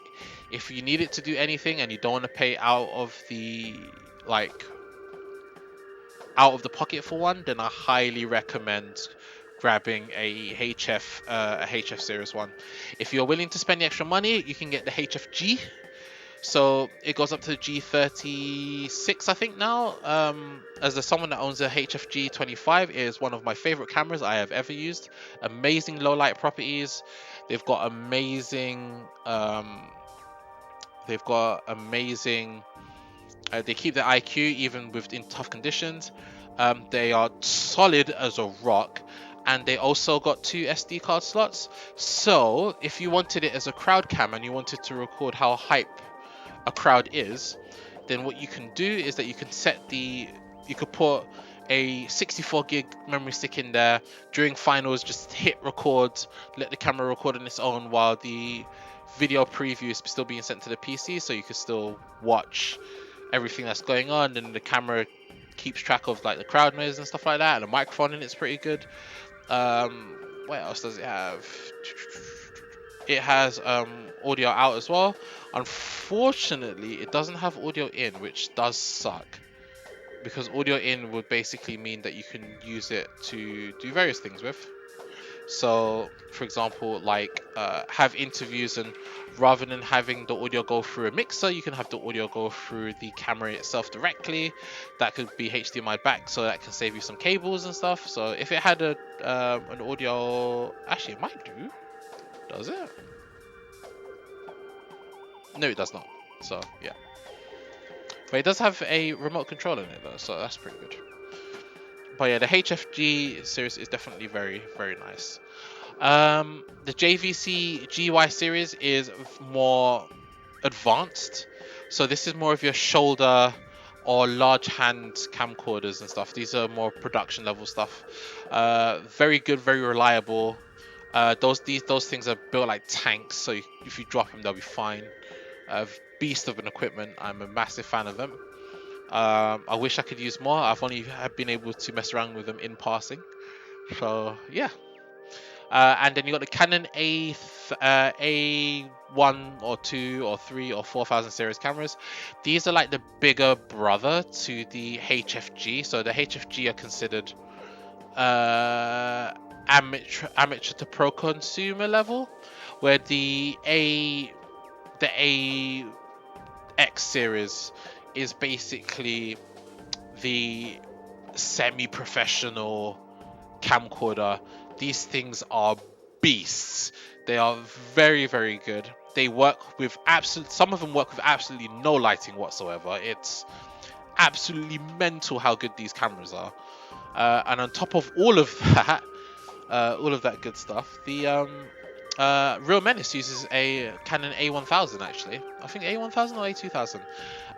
if you need it to do anything and you don't want to pay out of the pocket for one, then I highly recommend grabbing a HF series one. If you're willing to spend the extra money, you can get the HFG. So it goes up to the G36, I think now. As someone that owns a HFG 25, it is one of my favorite cameras I have ever used. Amazing low light properties. They've got amazing. They keep their IQ even within tough conditions. They are solid as a rock. And they also got 2 SD card slots. So if you wanted it as a crowd cam and you wanted to record how hype a crowd is, then what you can do is that you could put a 64 gig memory stick in there during finals, just hit record, let the camera record on its own while the video preview is still being sent to the PC, so you can still watch everything that's going on, and the camera keeps track of like the crowd noise and stuff like that, and the microphone in it's pretty good. What else does it have? It has audio out as well. Unfortunately, it doesn't have audio in, which does suck, because audio in would basically mean that you can use it to do various things with. So for example, like have interviews, and rather than having the audio go through a mixer, you can have the audio go through the camera itself directly. That could be HDMI back, so that can save you some cables and stuff. So if it had an audio, actually it might do. Does it? No, it does not. So yeah, but it does have a remote control in it though, so that's pretty good. But yeah, the HFG series is definitely very, very nice. The JVC GY series is more advanced, so this is more of your shoulder or large hand camcorders and stuff. These are more production level stuff. Very good, very reliable. Those things are built like tanks, so if you drop them, they'll be fine. Beast of an equipment. I'm a massive fan of them. I wish I could use more. I've only been able to mess around with them in passing. So yeah. And then you got the Canon A1 or 2 or 3 or 4000 series cameras. These are like the bigger brother to the HFG. So the HFG are considered amateur to pro consumer level, where the AX series is basically the semi-professional camcorder. These things are beasts. They are very, very good. They work with some of them work with absolutely no lighting whatsoever. It's absolutely mental how good these cameras are. And on top of all of that, all of that good stuff. The Real Menace uses a Canon A1000 actually. I think A1000 or A2000,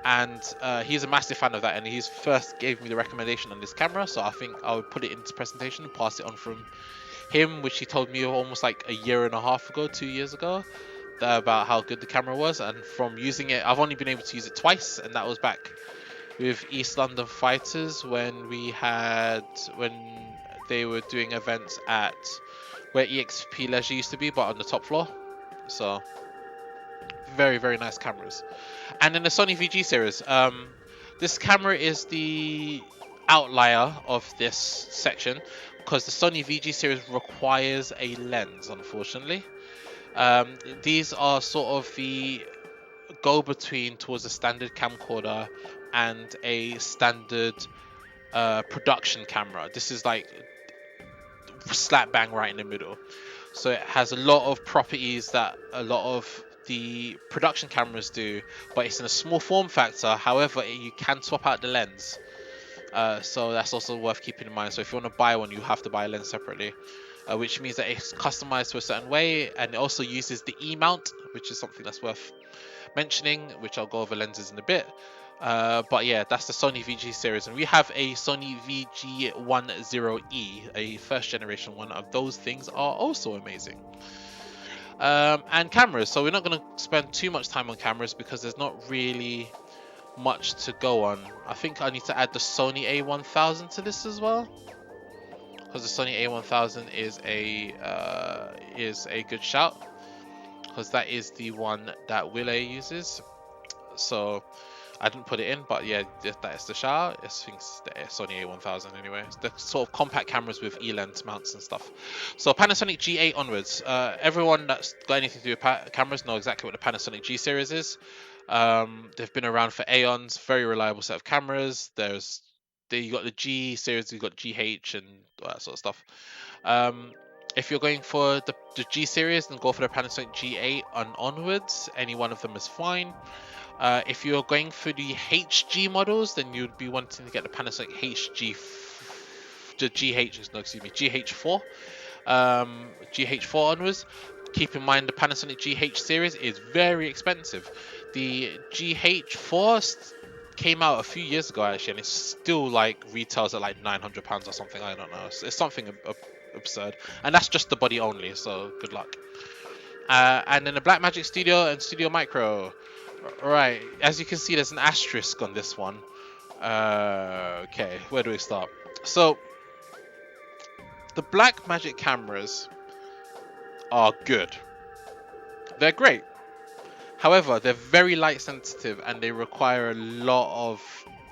and he's a massive fan of that. And he's first gave me the recommendation on this camera, so I think I would put it into presentation and pass it on from him, which he told me almost like a year and a half ago, 2 years ago, about how good the camera was. And from using it, I've only been able to use it twice, and that was back with East London Fighters when they were doing events at where EXP Leisure used to be, but on the top floor. So very, very nice cameras. And then the Sony VG series. This camera is the outlier of this section because the Sony VG series requires a lens, unfortunately. These are sort of the go-between towards a standard camcorder and a standard production camera. This is like slap bang right in the middle. So it has a lot of properties that a lot of the production cameras do, but it's in a small form factor. However, you can swap out the lens. So that's also worth keeping in mind. So if you want to buy one, you have to buy a lens separately, which means that it's customized to a certain way, and it also uses the E-mount, which is something that's worth mentioning, which I'll go over lenses in a bit. But yeah, that's the Sony VG series, and we have a Sony VG10E, a first generation one of those things are also amazing. And cameras, so we're not going to spend too much time on cameras because there's not really much to go on. I think I need to add the Sony A1000 to this as well, because the Sony A1000 is a good shout, because that is the one that Wille uses. So I didn't put it in, but yeah, that is the shout. I think it's the Sony A1000 anyway. It's the sort of compact cameras with E-lens mounts and stuff. So Panasonic G8 onwards. Everyone that's got anything to do with cameras know exactly what the Panasonic G series is. They've been around for aeons. Very reliable set of cameras. You got the G series, you got GH and all that sort of stuff. If you're going for the G series, then go for the Panasonic G8 and onwards. Any one of them is fine. If you're going for the HG models, then you'd be wanting to get the Panasonic GH4. GH4 onwards. Keep in mind the Panasonic GH series is very expensive. The GH4 came out a few years ago actually, and it's still like retails at like £900 or something. I don't know. It's something absurd, and that's just the body only. So good luck. And then the Blackmagic Studio and Studio Micro. Right, as you can see, there's an asterisk on this one. Okay, where do we start? So the Blackmagic cameras are good. They're great. However, they're very light sensitive and they require a lot of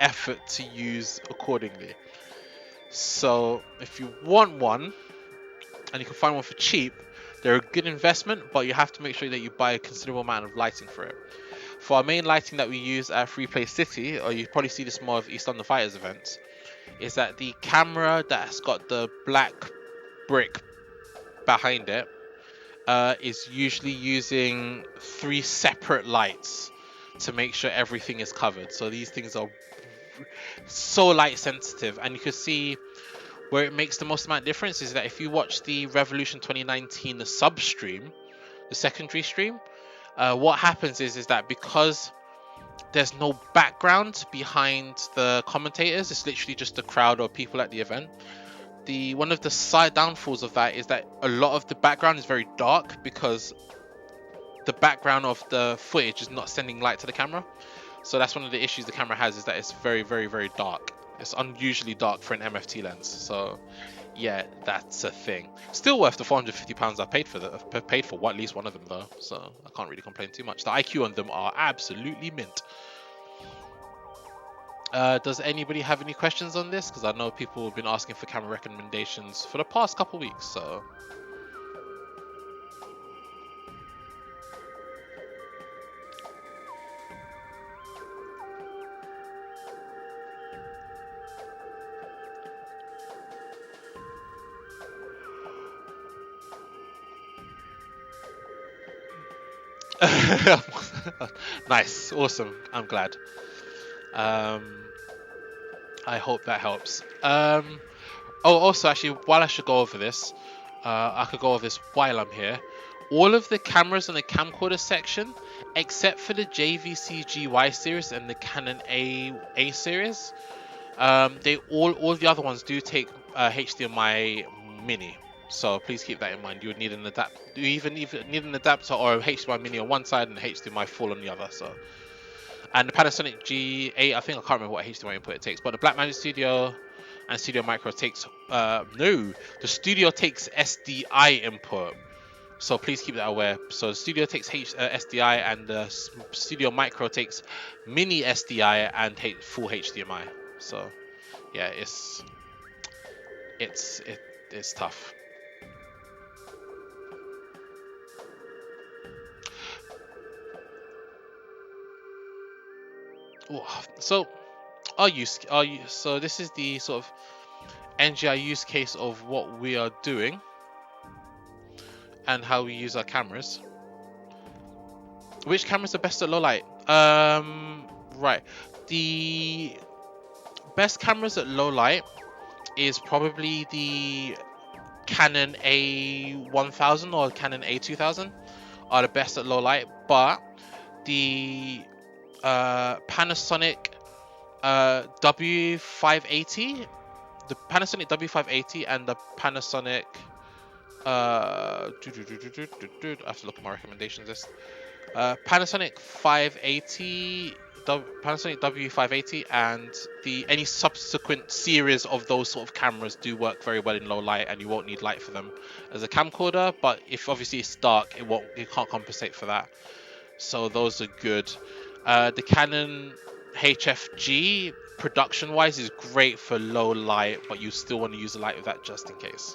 effort to use accordingly. So if you want one and you can find one for cheap, they're a good investment, but you have to make sure that you buy a considerable amount of lighting for it. For our main lighting that we use at Free Play City, or you probably see this more of East London Fighters events, is that the camera that's got the black brick behind it is usually using 3 separate lights to make sure everything is covered. So these things are so light sensitive, and you can see where it makes the most amount of difference is that if you watch the Revolution 2019 sub stream, the secondary stream, what happens is that because there's no background behind the commentators, it's literally just the crowd or people at the event. One of the side downfalls of that is that a lot of the background is very dark because the background of the footage is not sending light to the camera. So that's one of the issues the camera has, is that it's very, very, very dark. It's unusually dark for an MFT lens. So yeah, that's a thing. Still worth the £450 I paid for at least one of them though. So I can't really complain too much. The IQ on them are absolutely mint. Does anybody have any questions on this? Because I know people have been asking for camera recommendations for the past couple weeks, so. Nice, awesome, I'm glad. I hope that helps. Oh, also, actually, while I should go over this, I could go over this while I'm here. All of the cameras in the camcorder section, except for the JVC GY series and the Canon A series, they all the other ones do take HDMI mini. So please keep that in mind. You would need an adapt. You even need an adapter or a HDMI mini on one side and HDMI full on the other. So, and the Panasonic G8, I think I can't remember what HDMI input it takes, but the Blackmagic Studio and Studio Micro takes no, the Studio takes SDI input. So please keep that aware. So the Studio takes SDI and the Studio Micro takes mini SDI and full HDMI. So yeah, it's tough. So so this is the sort of NGI use case of what we are doing and how we use our cameras. Which cameras are best at low light? Right. The best cameras at low light is probably the Canon A1000 or Canon A2000 are the best at low light, but the Panasonic W580, the Panasonic W580 and the Panasonic I have to look at my recommendations list. Panasonic 580, Panasonic W580, and any subsequent series of those sort of cameras do work very well in low light, and you won't need light for them as a camcorder. But if obviously it's dark, it can't compensate for that. So those are good. The Canon HFG production wise is great for low light, but you still want to use the light with that just in case.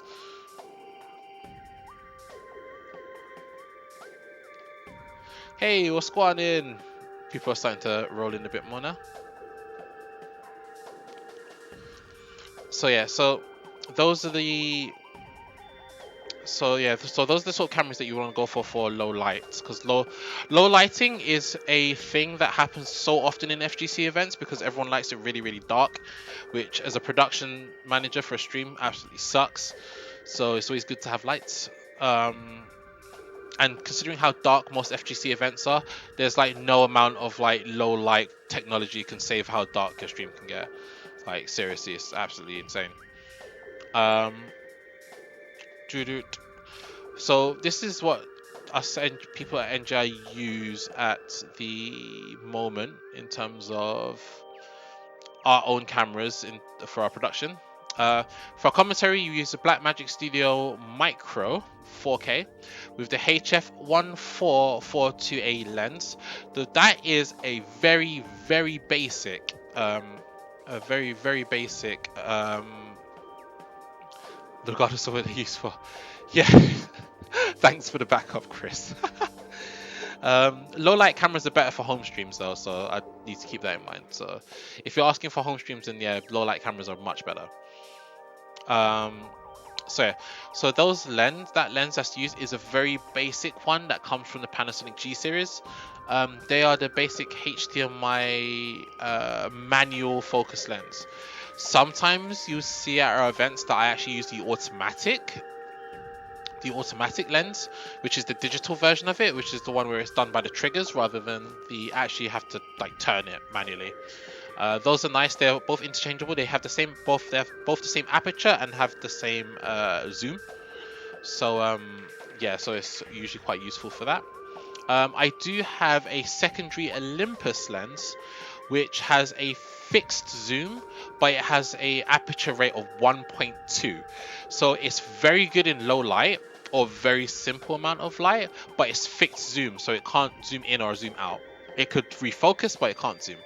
Hey, what's going on? People are starting to roll in a bit more now. So yeah, so those are the so those are the sort of cameras that you want to go for low lights, because low lighting is a thing that happens so often in FGC events because everyone likes it really dark, which as a production manager for a stream absolutely sucks. So it's always good to have lights. And considering how dark most FGC events are, there's like no amount of like low light technology can save how dark your stream can get. Like seriously, it's absolutely insane. So this is what us people at NGI use at the moment in terms of our own cameras for our production. For our commentary, you use the Blackmagic Studio Micro 4K with the HF1442A lens. That is a very basic, regardless of what they're used for. Yeah, thanks for the backup, Chris. Low light cameras are better for home streams though, so I need to keep that in mind. So if you're asking for home streams, then yeah, low light cameras are much better. So that lens that's used is a very basic one that comes from the Panasonic G series. They are the basic HDMI manual focus lens. Sometimes you see at our events that I actually use the automatic lens, which is the digital version of it, which is the one where it's done by the triggers rather than the actually have to like turn it manually. Those are nice. They're both interchangeable. They have the same aperture and have the same zoom. So yeah, so it's usually quite useful for that. I do have a secondary Olympus lens, which has a fixed zoom, but it has a aperture rate of 1.2. So it's very good in low light or very simple amount of light, but it's fixed zoom, so it can't zoom in or zoom out. It could refocus, but it can't zoom.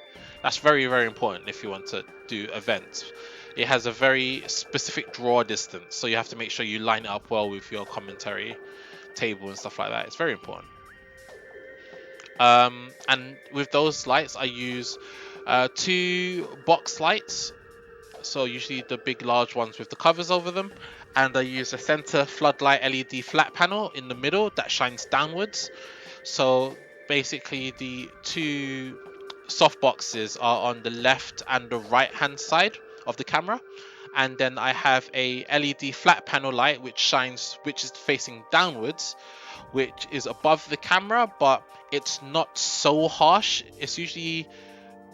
That's very important if you want to do events. It has a very specific draw distance, so you have to make sure you line it up well with your commentary table and stuff like that. It's very important. And with those lights, I use 2 box lights, so usually the big large ones with the covers over them, and I use a center floodlight LED flat panel in the middle that shines downwards. So basically the 2 soft boxes are on the left and the right hand side of the camera, and then I have a LED flat panel light which is facing downwards, which is above the camera, but it's not so harsh. It's usually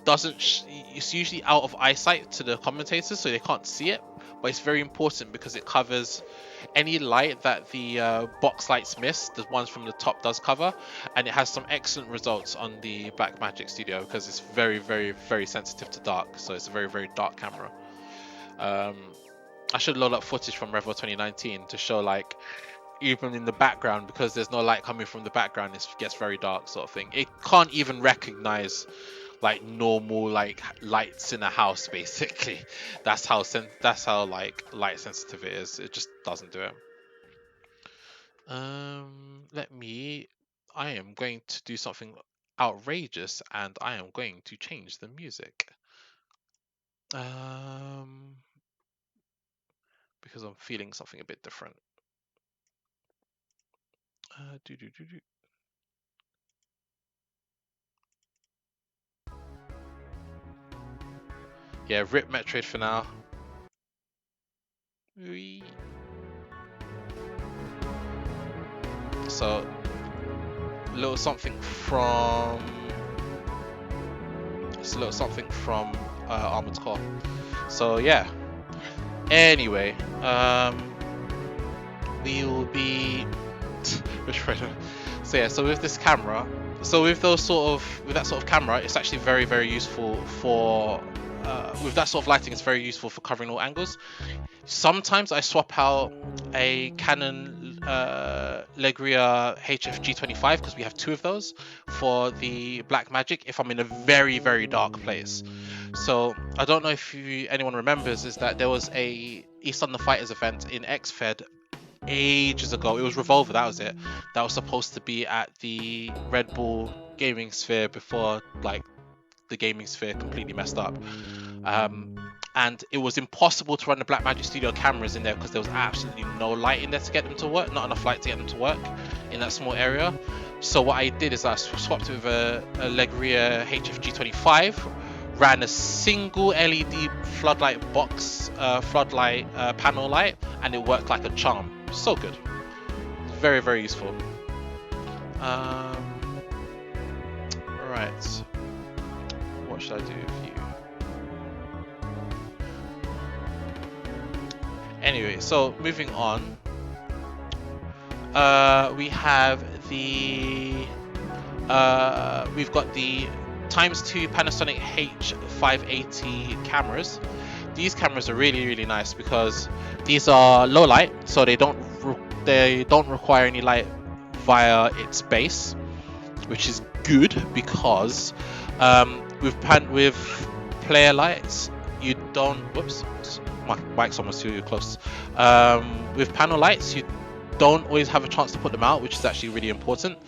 it's usually out of eyesight to the commentators, so they can't see it, but it's very important because it covers any light that the box lights miss. The ones from the top does cover, and it has some excellent results on the Blackmagic Studio because it's very, very, very sensitive to dark. So it's a very, very dark camera. I should load up footage from Revel 2019 to show, like, even in the background, because there's no light coming from the background, it gets very dark, sort of thing. It can't even recognize like normal like lights in a house, basically. That's how like light sensitive it is. It just doesn't do it. I am going to do something outrageous, and I am going to change the music. Because I'm feeling something a bit different. Yeah, rip Metroid for now. Whee. So, a little something from Armored Core. So yeah. Anyway, we will be. So yeah, so with this camera, with that sort of camera, it's actually very, very useful for. With that sort of lighting, it's very useful for covering all angles. Sometimes I swap out a Canon Legria HFG25 because we have two of those for the Blackmagic if I'm in a very, very dark place. So I don't know if anyone remembers, is that there was a East London Fighters event in XFed ages ago. It was Revolver, that was it. That was supposed to be at the Red Bull Gaming Sphere before like the gaming sphere completely messed up. And it was impossible to run the Blackmagic Studio cameras in there because there was absolutely no light in there to get them to work, not enough light to get them to work in that small area. So what I did is I swapped it with a Legria HFG25, ran a single LED floodlight panel light, and it worked like a charm. So good. Very, very useful. Right. What should I do with you? Anyway, so moving on, we have we've got the ×2 Panasonic H580 cameras. These cameras are really, really nice because these are low light, so they don't require any light via its base, which is good because with player lights you don't. Whoops. My mic's almost too close. With panel lights, you don't always have a chance to put them out, which is actually really important.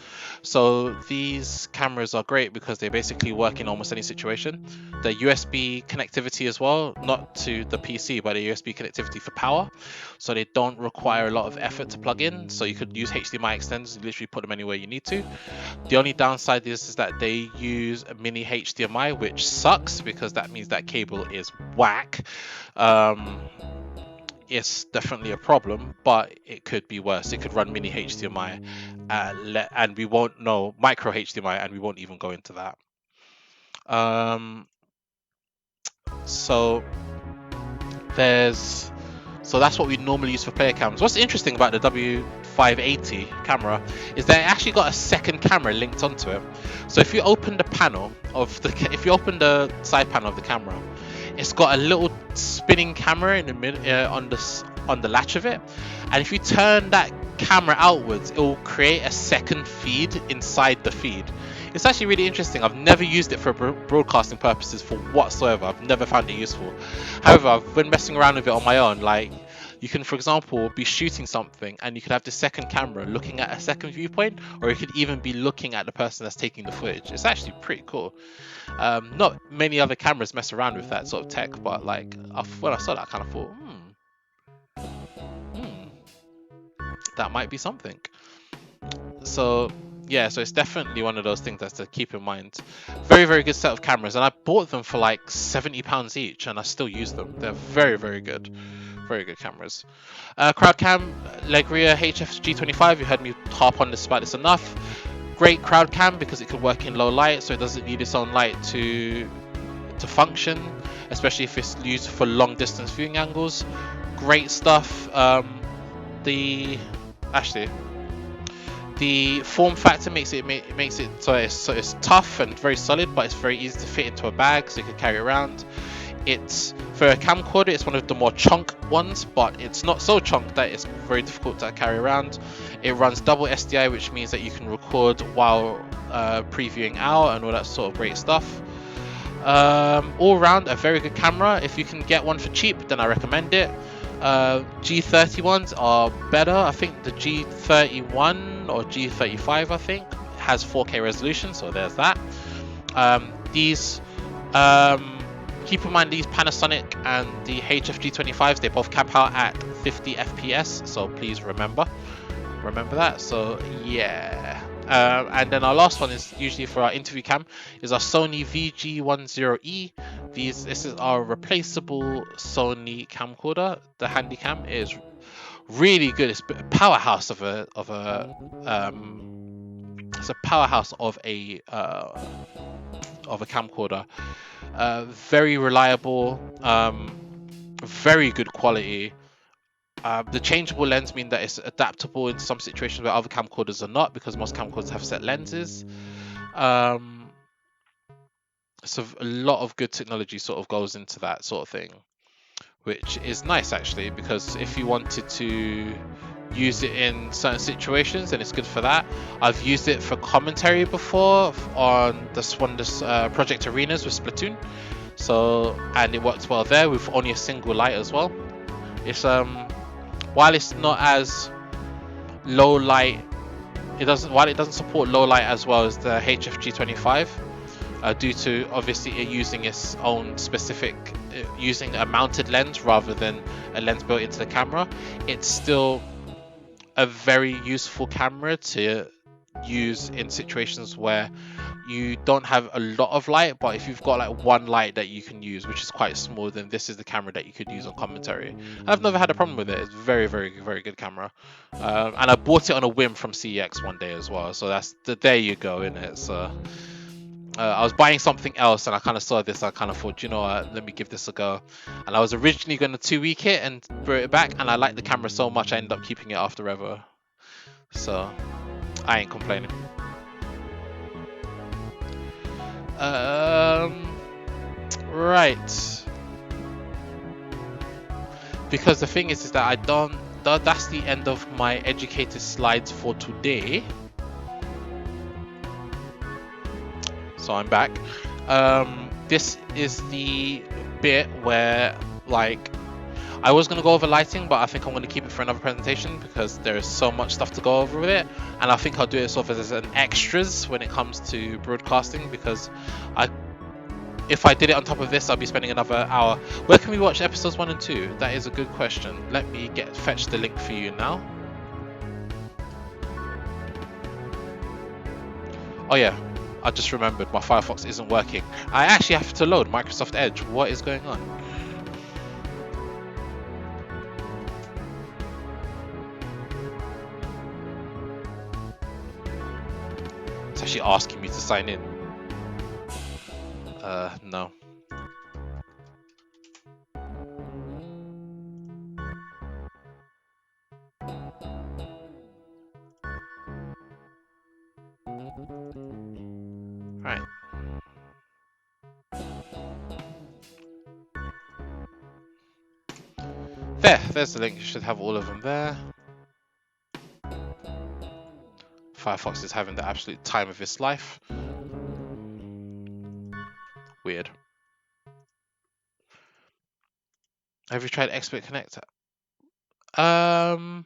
So these cameras are great because they basically work in almost any situation. The USB connectivity as well, not to the PC, but the USB connectivity for power. So they don't require a lot of effort to plug in. So you could use HDMI extenders and literally put them anywhere you need to. The only downside is that they use a mini HDMI, which sucks because that means that cable is whack. It's definitely a problem, but it could be worse. It could run mini HDMI and we won't know micro HDMI, and we won't even go into that. So that's what we normally use for player cams. What's interesting about the W580 camera is that it actually got a second camera linked onto it. So if you open the side panel of the camera, it's got a little spinning camera in the middle on the latch of it, and if you turn that camera outwards, it will create a second feed inside the feed. It's actually really interesting. I've never used it for broadcasting purposes for whatsoever. I've never found it useful. However, I've been messing around with it on my own. Like, you can, for example, be shooting something and you could have the second camera looking at a second viewpoint, or you could even be looking at the person that's taking the footage. It's actually pretty cool. Not many other cameras mess around with that sort of tech, but like when I saw that, I kind of thought, that might be something. So yeah, so it's definitely one of those things that's to keep in mind. Very, very good set of cameras, and I bought them for like £70 each, and I still use them. They're very, very good. Very good cameras. Crowd cam, Legria HFG25. You heard me harp on this about this enough. Great crowd cam because it can work in low light, so it doesn't need its own light to function, especially if it's used for long distance viewing angles. Great stuff. The actually the form factor makes it so it's tough and very solid, but it's very easy to fit into a bag, so you can carry it around. It's for a camcorder, it's one of the more chunk ones, but it's not so chunk that it's very difficult to carry around. It runs double SDI, which means that you can record while previewing out and all that sort of great stuff. All round a very good camera. If you can get one for cheap, then I recommend it. G30 ones are better. I think the G31 or G35 I think has 4K resolution, so there's that. These keep in mind these Panasonic and the HFG25s, they both cap out at 50 FPS, so please remember that. So yeah. And then our last one is usually for our interview cam is our Sony VG10E. This is our replaceable Sony camcorder. The Handycam is really good. It's a powerhouse it's a powerhouse of a camcorder. Very reliable, very good quality. The changeable lens mean that it's adaptable in some situations where other camcorders are not, because most camcorders have set lenses. So a lot of good technology sort of goes into that sort of thing, which is nice actually, because if you wanted to use it in certain situations, then it's good for that. I've used it for commentary before on this Project Arenas with Splatoon, and it works well there with only a single light as well. It's while it's not as low light, it doesn't support low light as well as the HFG25, due to obviously it using its own specific, using a mounted lens rather than a lens built into the camera. It's still a very useful camera to use in situations where you don't have a lot of light, but if you've got like one light that you can use, which is quite small, then this is the camera that you could use on commentary. I've never had a problem with it. It's very, very, very good camera. And I bought it on a whim from CEX one day as well, so there you go, innit? So I was buying something else and I kind of saw this. I kind of thought, you know what, let me give this a go. And I was originally going to 2-week it and bring it back, and I liked the camera so much I ended up keeping it after ever. So I ain't complaining. Right. Because the thing is that that's the end of my educated slides for today. So I'm back. This is the bit where, like, I was going to go over lighting, but I think I'm going to keep it for another presentation because there is so much stuff to go over with it, and I think I'll do it sort of as an extras when it comes to broadcasting, because if I did it on top of this, I'll be spending another hour. Where can we watch episodes 1 and 2? That is a good question. Let me fetch the link for you now. Oh yeah, I just remembered my Firefox isn't working. I actually have to load Microsoft Edge. What is going on? It's actually asking me to sign in. No. Right. There's the link. You should have all of them there. Firefox is having the absolute time of its life. Weird. Have you tried Expert Connect? No,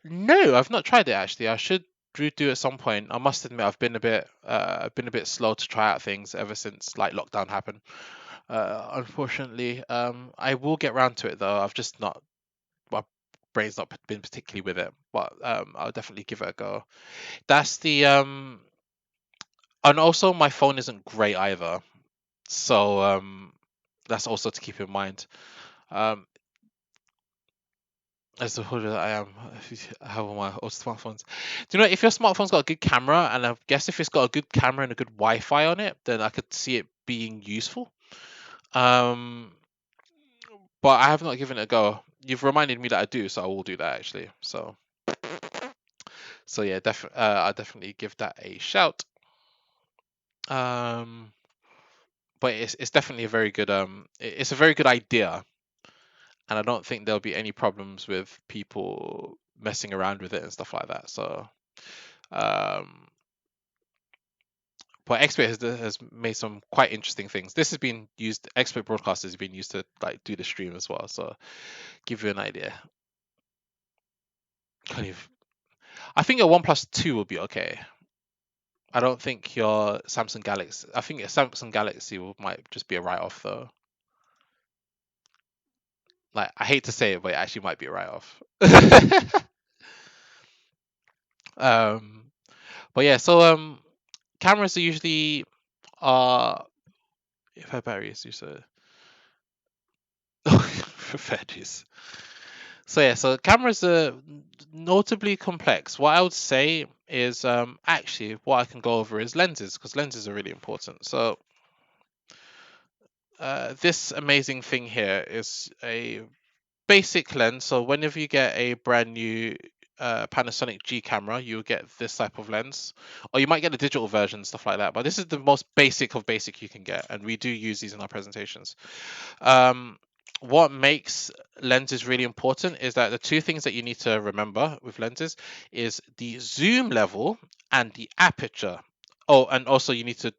I've not tried it actually. I should do at some point. I must admit, I've been a bit slow to try out things ever since like lockdown happened. Unfortunately, I will get round to it though. I've just not. brain's not been particularly with it, but I'll definitely give it a go. That's the and also my phone isn't great either, so that's also to keep in mind. Um, as the holder that I am, I have all my old smartphones. Do you know if your smartphone's got a good camera, and I guess if it's got a good camera and a good Wi-Fi on it, then I could see it being useful. Um, but I have not given it a go. You've reminded me that I do, so I will do that actually. So yeah, I'll definitely give that a shout. Um, but it's definitely a very good it's a very good idea, and I don't think there'll be any problems with people messing around with it and stuff like that. So um, but Expert has made some quite interesting things. This has been used. Expert Broadcasters has been used to like do the stream as well. So give you an idea. Kind of, I think your OnePlus 2 will be okay. I don't think your Samsung Galaxy. I think your Samsung Galaxy might just be a write-off though. Like I hate to say it, but it actually might be a write-off. um, but yeah, so cameras are usually if her battery is used to fair dues. So yeah, so cameras are notably complex. What I would say is actually what I can go over is lenses, because lenses are really important. So this amazing thing here is a basic lens. So whenever you get a brand new Panasonic G camera, you'll get this type of lens, or you might get a digital version, stuff like that. But this is the most basic of basic you can get, and we do use these in our presentations. What makes lenses really important is that the two things that you need to remember with lenses is the zoom level and the aperture. Oh, and also you need to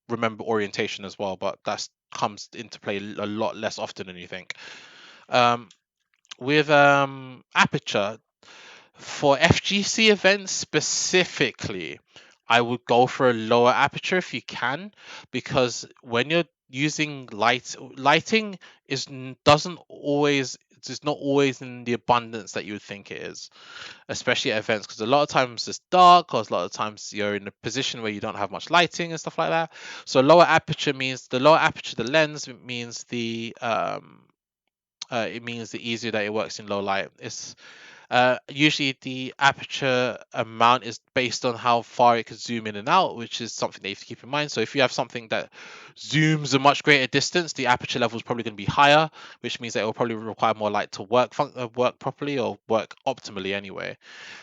remember orientation as well, but that comes into play a lot less often than you think. Um, with aperture, for FGC events specifically, I would go for a lower aperture if you can, because when you're using lighting doesn't always it's not always in the abundance that you would think it is, especially at events, because a lot of times it's dark, or a lot of times you're in a position where you don't have much lighting and stuff like that. So lower aperture means the lower aperture the lens means it means the easier that it works in low light. It's usually the aperture amount is based on how far it can zoom in and out, which is something that you have to keep in mind. So if you have something that zooms a much greater distance, the aperture level is probably going to be higher, which means that it will probably require more light to work properly, or work optimally anyway.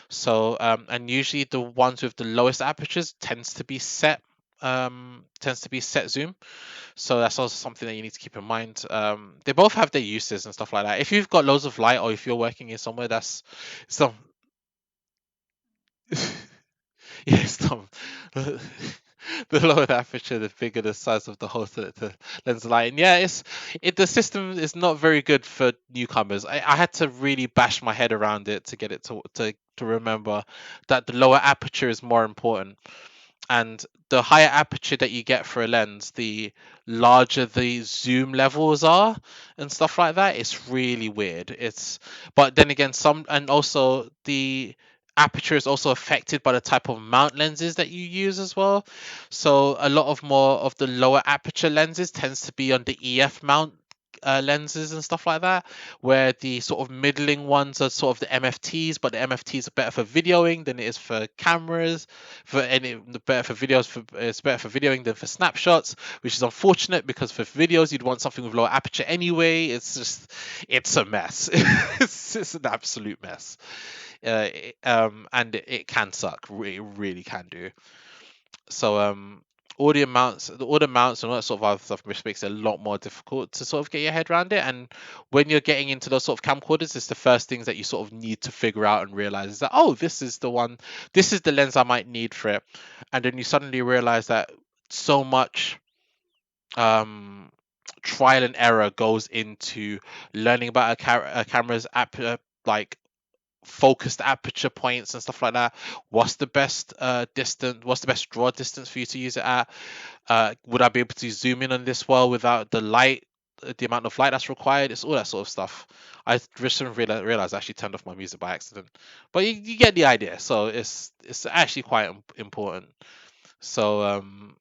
So and usually the ones with the lowest apertures tends to be set zoom. So that's also something that you need to keep in mind. They both have their uses and stuff like that. If you've got loads of light, or if you're working in somewhere that's some yeah, some the lower the aperture, the bigger the size of the hole to lens light. And yeah, the system is not very good for newcomers. I had to really bash my head around it to get it to remember that the lower aperture is more important, and the higher aperture that you get for a lens, the larger the zoom levels are and stuff like that. It's really weird. But then again, some and also the aperture is also affected by the type of mount lenses that you use as well. So a lot of more of the lower aperture lenses tends to be on the EF mount lenses and stuff like that, where the sort of middling ones are sort of the MFTs, but the MFTs are better for videoing than it is for cameras. It's better for videoing than for snapshots, which is unfortunate, because for videos you'd want something with lower aperture anyway. It's a mess. It's an absolute mess. And it can suck. It really can do. So audio mounts and all that sort of other stuff, which makes it a lot more difficult to sort of get your head around it. And when you're getting into those sort of camcorders, it's the first things that you sort of need to figure out and realize is that, oh, this is the one, this is the lens I might need for it. And then you suddenly realize that so much trial and error goes into learning about a camera's like focused aperture points and stuff like that. What's the best distance, what's the best draw distance for you to use it at? Would I be able to zoom in on this well without the light the amount of light that's required. It's all that sort of stuff. I just didn't realize I actually turned off my music by accident, but you get the idea. So it's actually quite important. So um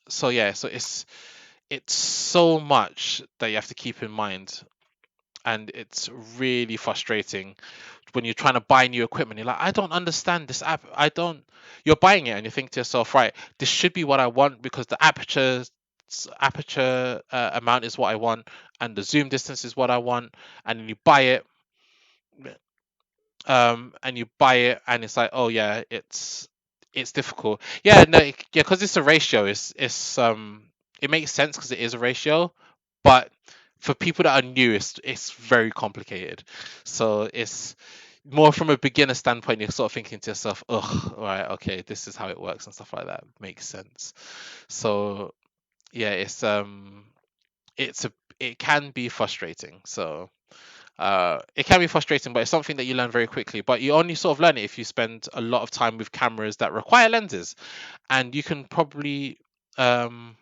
so yeah, so it's so much that you have to keep in mind, and it's really frustrating when you're trying to buy new equipment. You're like, I don't understand this app. I don't. You're buying it and you think to yourself, right, this should be what I want because the aperture amount is what I want, and the zoom distance is what I want, and then you buy it, and it's like, oh yeah, it's difficult. Yeah, no, yeah, because it's a ratio. It's it makes sense because it is a ratio, but for people that are new, it's very complicated. So it's more from a beginner standpoint. You're sort of thinking to yourself, "Ugh, right, okay, this is how it works," and stuff like that. Makes sense. So yeah, it's a it can be frustrating. So it can be frustrating, but it's something that you learn very quickly. But you only sort of learn it if you spend a lot of time with cameras that require lenses, and you can probably um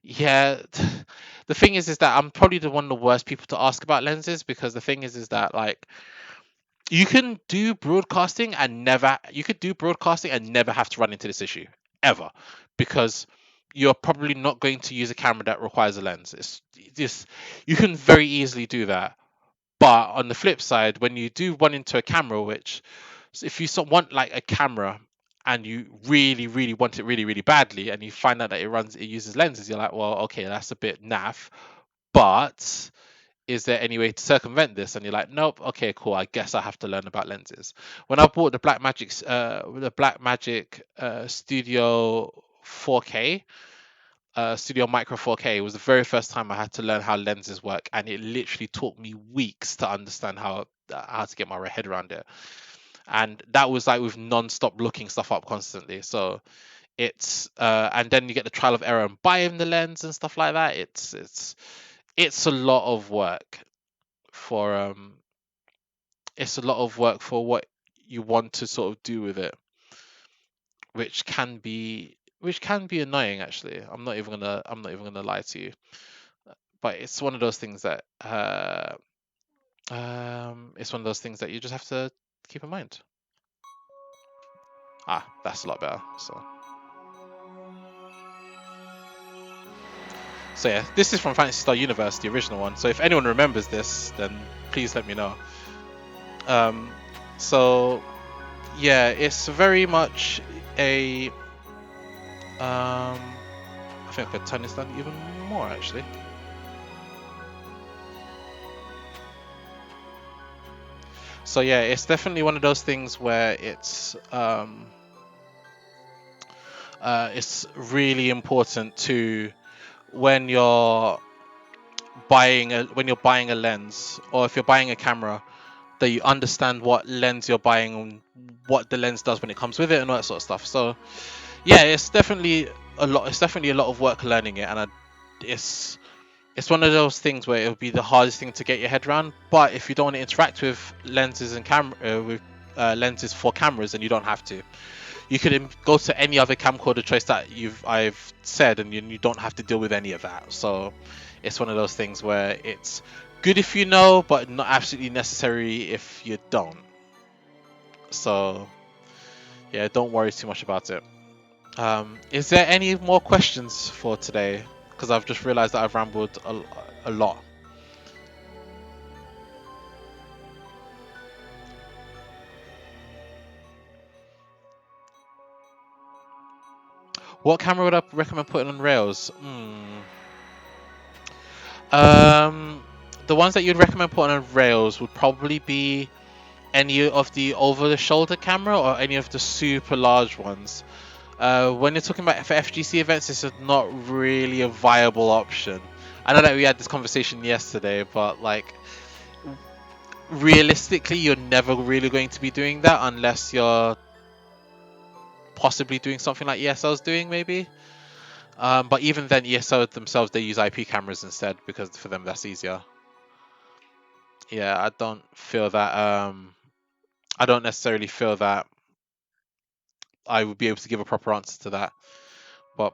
yeah. The thing is that I'm probably the one of the worst people to ask about lenses, because the thing is that, like, you could do broadcasting and never have to run into this issue ever, because you're probably not going to use a camera that requires a lens. It's just, you can very easily do that. But on the flip side, when you do run into a camera, which, so if you want like a camera and you really, really want it really, really badly, and you find out that it uses lenses, you're like, well, okay, that's a bit naff. But is there any way to circumvent this? And you're like, nope. Okay, cool. I guess I have to learn about lenses. When I bought the Blackmagic Studio 4K, Studio Micro 4K, it was the very first time I had to learn how lenses work, and it literally took me weeks to understand how to get my head around it. And that was like with non-stop looking stuff up constantly. So it's and then you get the trial of error and buying the lens and stuff like that. It's a lot of work for it's a lot of work for what you want to sort of do with it, which can be annoying actually. I'm not even gonna lie to you, but it's one of those things that it's one of those things that you just have to keep in mind. Ah, that's a lot better. So yeah, this is from Fantasy Star Universe, the original one. So if anyone remembers this, then please let me know. Um, so yeah, it's very much a I think I could turn this down even more actually. So yeah, it's definitely one of those things where it's really important to, when you're when you're buying a lens, or if you're buying a camera, that you understand what lens you're buying and what the lens does when it comes with it and all that sort of stuff. So yeah, it's definitely a lot. It's definitely a lot of work learning it, and it's one of those things where it would be the hardest thing to get your head around. But if you don't want to interact with lenses and lenses for cameras, then you don't have to. You could go to any other camcorder choice that I've said, and you don't have to deal with any of that. So it's one of those things where it's good if you know, but not absolutely necessary if you don't. So yeah, don't worry too much about it. Is there any more questions for today? Because I've just realized that I've rambled a lot. What camera would I recommend putting on rails? Um, the ones that you'd recommend putting on rails would probably be any of the over-the-shoulder camera or any of the super large ones. When you're talking about for FGC events, this is not really a viable option. I know that we had this conversation yesterday, but like, realistically, you're never really going to be doing that unless you're possibly doing something like ESL's doing, maybe. But even then, ESL themselves, they use IP cameras instead, because for them that's easier. Yeah, I don't feel that. I don't necessarily feel that I would be able to give a proper answer to that. But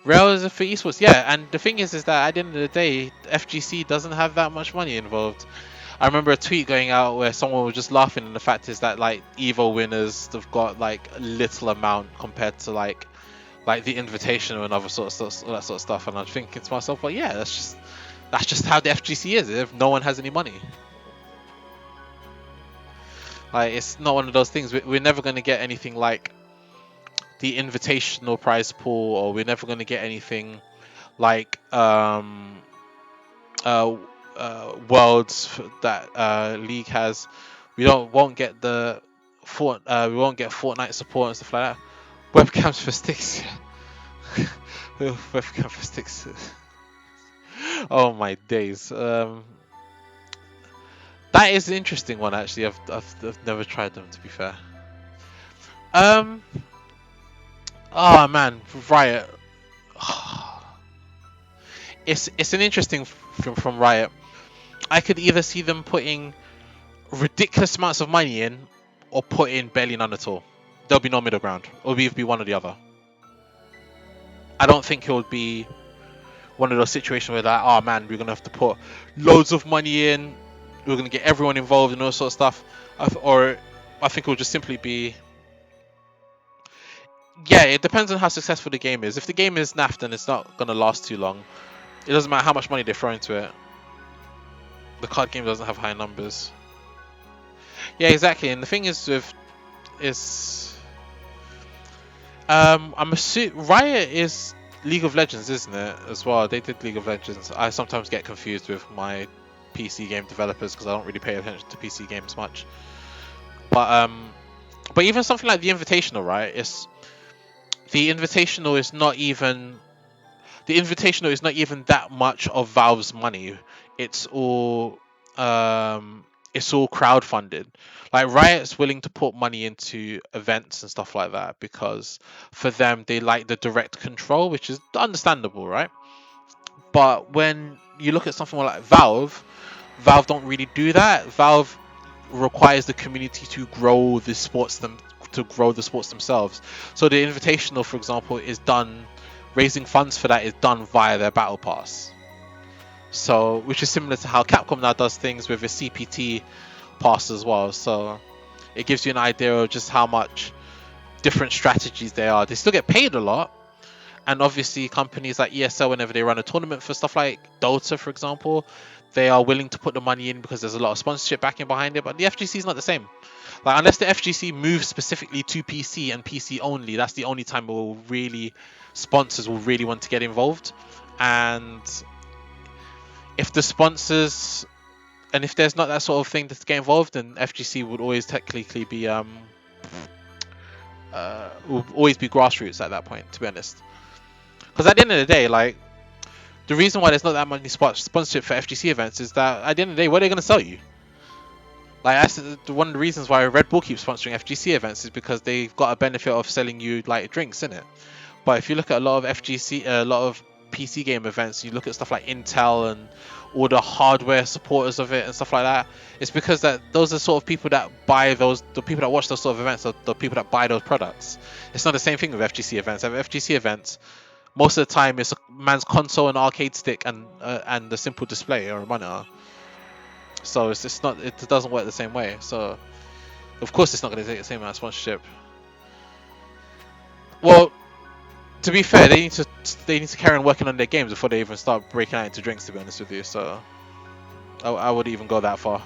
Rails for esports, yeah. And the thing is that at the end of the day, FGC doesn't have that much money involved. I remember a tweet going out where someone was just laughing, and the fact is that like Evo winners have got like little amount compared to like the Invitational and other sort of stuff, all that sort of stuff. And I'm thinking to myself, well, yeah, that's just how the FGC is. If no one has any money, like it's not one of those things. We're never going to get anything like the Invitational prize pool, or we're never going to get anything like worlds that League has. Won't get the we won't get Fortnite support and stuff like that. Webcams for sticks. Webcam for sticks. Oh my days. That is an interesting one actually. I've never tried them, to be fair. Oh man, Riot. It's an interesting from Riot. I could either see them putting ridiculous amounts of money in, or put in barely none at all. There'll be no middle ground. It'll be one or the other. I don't think it would be one of those situations where like, oh man, we're gonna have to put loads of money in, we're gonna get everyone involved and all sort of stuff. Or I think it will just simply be, yeah, it depends on how successful the game is. If the game is naff, then it's not gonna last too long. It doesn't matter how much money they throw into it. The card game doesn't have high numbers. Yeah, exactly. And the thing is with I'm assuming Riot is League of Legends, isn't it? As well, they did League of Legends. I sometimes get confused with my PC game developers because I don't really pay attention to PC games much. But even something like the Invitational, right? The Invitational is not even that much of Valve's money. It's all crowdfunded. Like Riot's willing to put money into events and stuff like that because for them they like the direct control, which is understandable, right? But when you look at something like Valve don't really do that. Valve requires the community to grow the sports themselves. So the Invitational, for example, is done, raising funds for that is done via their battle pass. So, which is similar to how Capcom now does things with a CPT pass as well. So it gives you an idea of just how much different strategies there are. They still get paid a lot, and obviously companies like ESL, whenever they run a tournament for stuff like Dota, for example, they are willing to put the money in because there's a lot of sponsorship backing behind it. But the FGC is not the same. Like, unless the FGC moves specifically to PC and PC only, that's the only time sponsors will really want to get involved. And if the sponsors, and if there's not that sort of thing to get involved, then FGC would always technically be will always be grassroots at that point, to be honest. Because at the end of the day, like, the reason why there's not that much sponsorship for FGC events is that at the end of the day, what are they going to sell you? Like, that's one of the reasons why Red Bull keeps sponsoring FGC events, is because they've got a benefit of selling you like drinks in it. But if you look at a lot of PC game events, you look at stuff like Intel and all the hardware supporters of it and stuff like that, it's because that those are sort of people that buy the people that watch those sort of events are the people that buy those products. It's not the same thing with FGC events. At FGC events, most of the time it's a man's console and arcade stick and a simple display or a monitor. So it doesn't work the same way. So of course it's not going to take the same amount of sponsorship. Well, to be fair, they need to carry on working on their games before they even start breaking out into drinks, to be honest with you. So I would even go that far.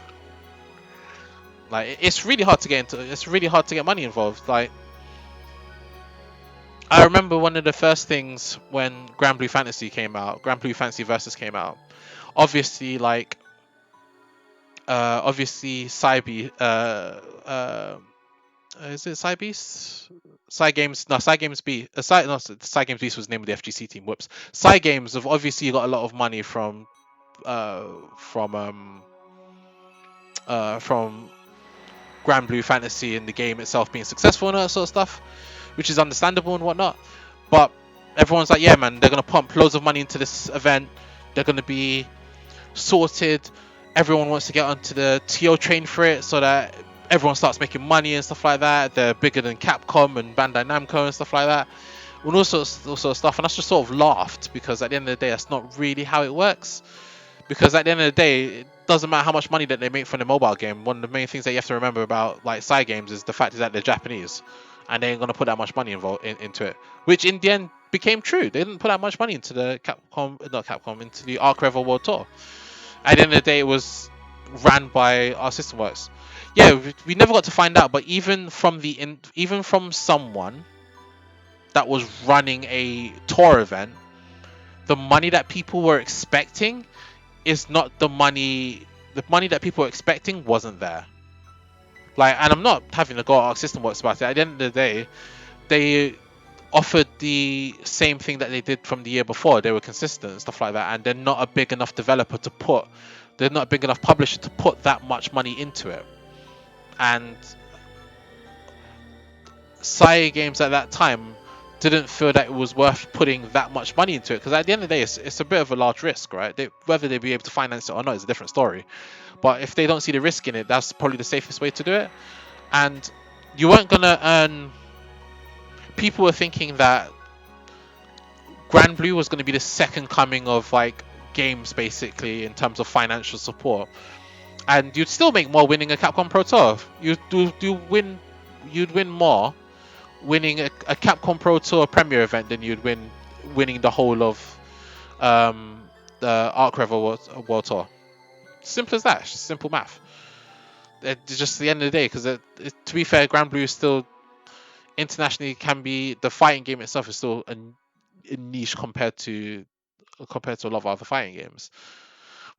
Like, it's really hard to get money involved. Like, I remember one of the first things when Grand Blue Fantasy Versus came out. Obviously, like, Cybe, is it Cybeast? Cygames, no, Cygames B. Cygames Beast was the name of the FGC team. Whoops. Cygames have obviously got a lot of money from Grand Blue Fantasy and the game itself being successful and all that sort of stuff, which is understandable and whatnot. But everyone's like, yeah, man, they're gonna pump loads of money into this event. They're gonna be sorted. Everyone wants to get onto the TO train for it, so that everyone starts making money and stuff like that. They're bigger than Capcom and Bandai Namco and stuff like that, and all sorts of stuff. And that's just sort of laughed, because at the end of the day, that's not really how it works. Because at the end of the day, it doesn't matter how much money that they make from the mobile game. One of the main things that you have to remember about like side games is the fact is that they're Japanese, and they ain't gonna put that much money into it. Which in the end became true. They didn't put that much money into the into the Arc Revel World Tour. At the end of the day, it was ran by our System Works. Yeah, we never got to find out, but even from someone that was running a tour event, the money that people were expecting is not the money. The money that people were expecting wasn't there. Like, and I'm not having to go at System Works about it. At the end of the day, they offered the same thing that they did from the year before. They were consistent and stuff like that, and they're not a big enough developer to put. They're not a big enough publisher to put that much money into it. And Sire Games at that time didn't feel that it was worth putting that much money into it, because at the end of the day, it's a bit of a large risk, right? Whether they be able to finance it or not is a different story. But if they don't see the risk in it, that's probably the safest way to do it. And you weren't gonna earn. People were thinking that Grand Blue was going to be the second coming of like games, basically, in terms of financial support, and you'd still make more winning a Capcom Pro Tour. You'd win more winning a Capcom Pro Tour Premier event than you'd winning the whole of the Arc Revel World Tour. Simple as that. It's just simple math. It's just the end of the day, because to be fair, Grand Blue is still internationally can be the fighting game itself is still a niche compared to a lot of other fighting games.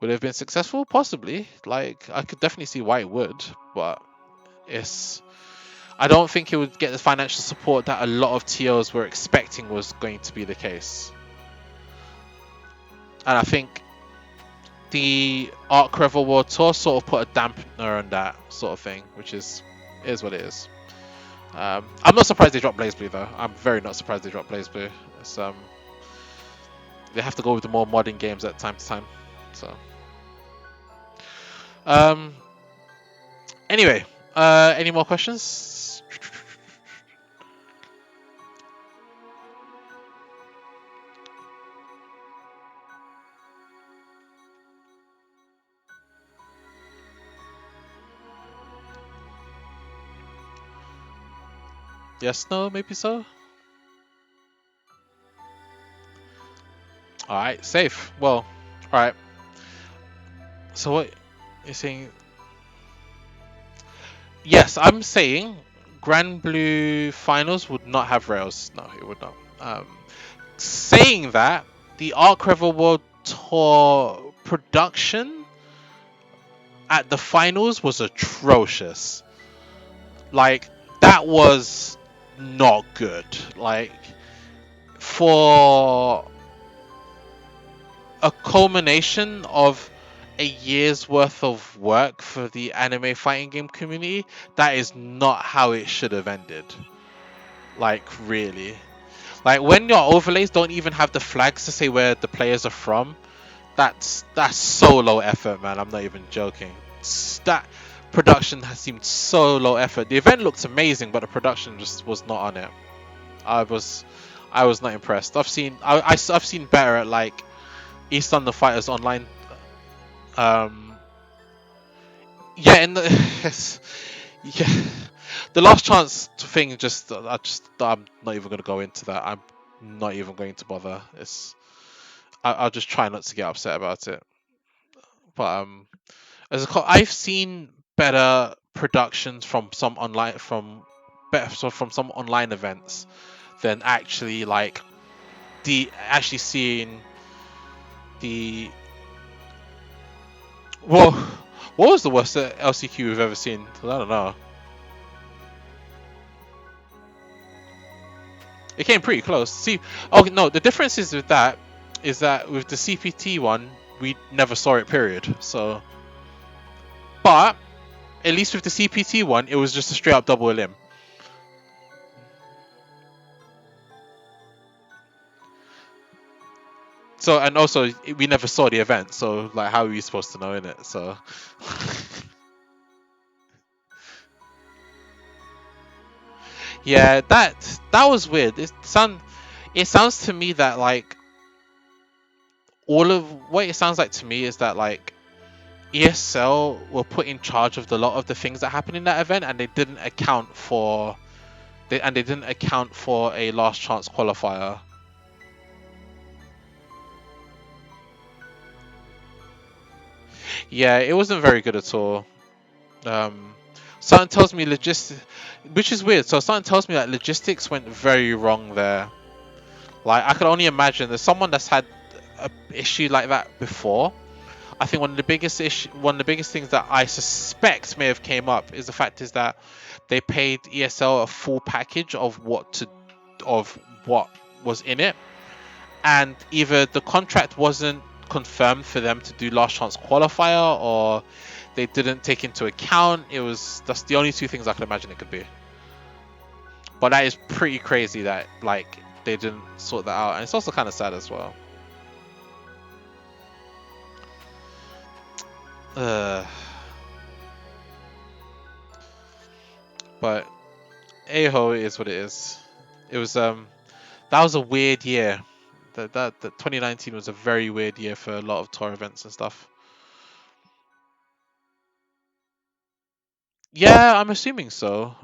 Would it have been successful? Possibly. Like, I could definitely see why it would, but I don't think it would get the financial support that a lot of TOs were expecting was going to be the case. And I think the Arc Revel World Tour sort of put a dampener on that sort of thing, which is what it is. I'm not surprised they dropped BlazBlue though. I'm very not surprised they dropped BlazBlue. It's they have to go with the more modern games at time to time. So anyway, any more questions? Yes, no, maybe so. Alright, safe. Well, alright. So what you're saying? Yes, I'm saying Grand Blue Finals would not have rails. No, it would not. Saying that, the Arc Revel World Tour production at the finals was atrocious. Like, that was not good. Like, for a culmination of a year's worth of work for the anime fighting game community, that is not how it should have ended. Like, really. Like, when your overlays don't even have the flags to say where the players are from, that's so low effort, man. I'm not even joking. That production has seemed so low effort. The event looked amazing, but the production just was not on it. I was not impressed. I've seen better at like East London Fighters Online. Yeah, and yeah, the last chance thing. I'm not even gonna go into that. I'm not even going to bother. I'll just try not to get upset about it. But I've seen better productions from some online events than actually like seeing the. Well, what was the worst LCQ we've ever seen? I don't know. It came pretty close. See, oh no, the difference is with that with the CPT one, we never saw it. Period. So, but at least with the CPT one, it was just a straight up double elim. So, and also we never saw the event. So, like, how are we supposed to know in it? So. Yeah, that was weird. It sounds to me that like all of what it sounds like to me is that like ESL were put in charge of the lot of the things that happened in that event, and they didn't account for a last chance qualifier. Yeah, it wasn't very good at all. Um, something tells me which is weird. So something tells me that logistics went very wrong there. Like I could only imagine there's someone that's had a issue like that before. I think one of the biggest things that I suspect may have came up is the fact is that they paid ESL a full package of what was in it, and either the contract wasn't confirmed for them to do last chance qualifier, or they didn't take into account. That's the only two things I can imagine it could be. But that is pretty crazy that like they didn't sort that out, and it's also kind of sad as well. Uh, but Aho is what it is. It was that was a weird year. That 2019 was a very weird year for a lot of tour events and stuff. Yeah, I'm assuming so.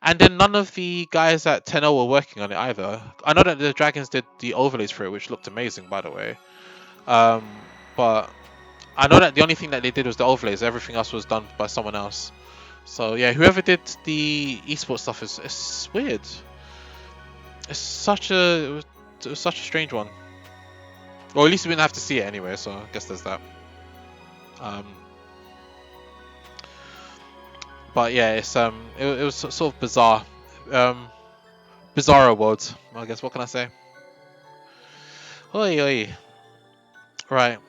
And then none of the guys at 10 were working on it either. I know that the Dragons did the overlays for it, which looked amazing, by the way. Um, but I know that the only thing that they did was the overlays. Everything else was done by someone else. So yeah, whoever did the esports stuff is it's weird. It was such a strange one. Or at least we didn't have to see it anyway. So I guess there's that. Um, but yeah, it was sort of bizarre. Um, Bizarro world, I guess. What can I say? Oi, oi. Right.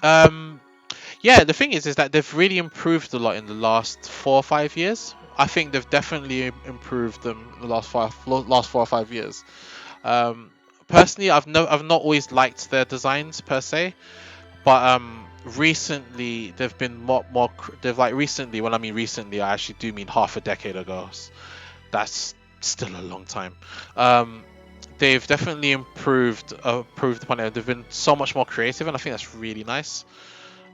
Um. Yeah. The thing is that they've really improved a lot in the last 4 or 5 years. I think they've definitely improved them in the last 4 or 5 years. Um. Personally, I've not always liked their designs per se, but recently they've been they've like recently, when I mean recently, I actually do mean half a decade ago. That's still a long time. Um, they've definitely improved upon it. They've been so much more creative, and I think that's really nice.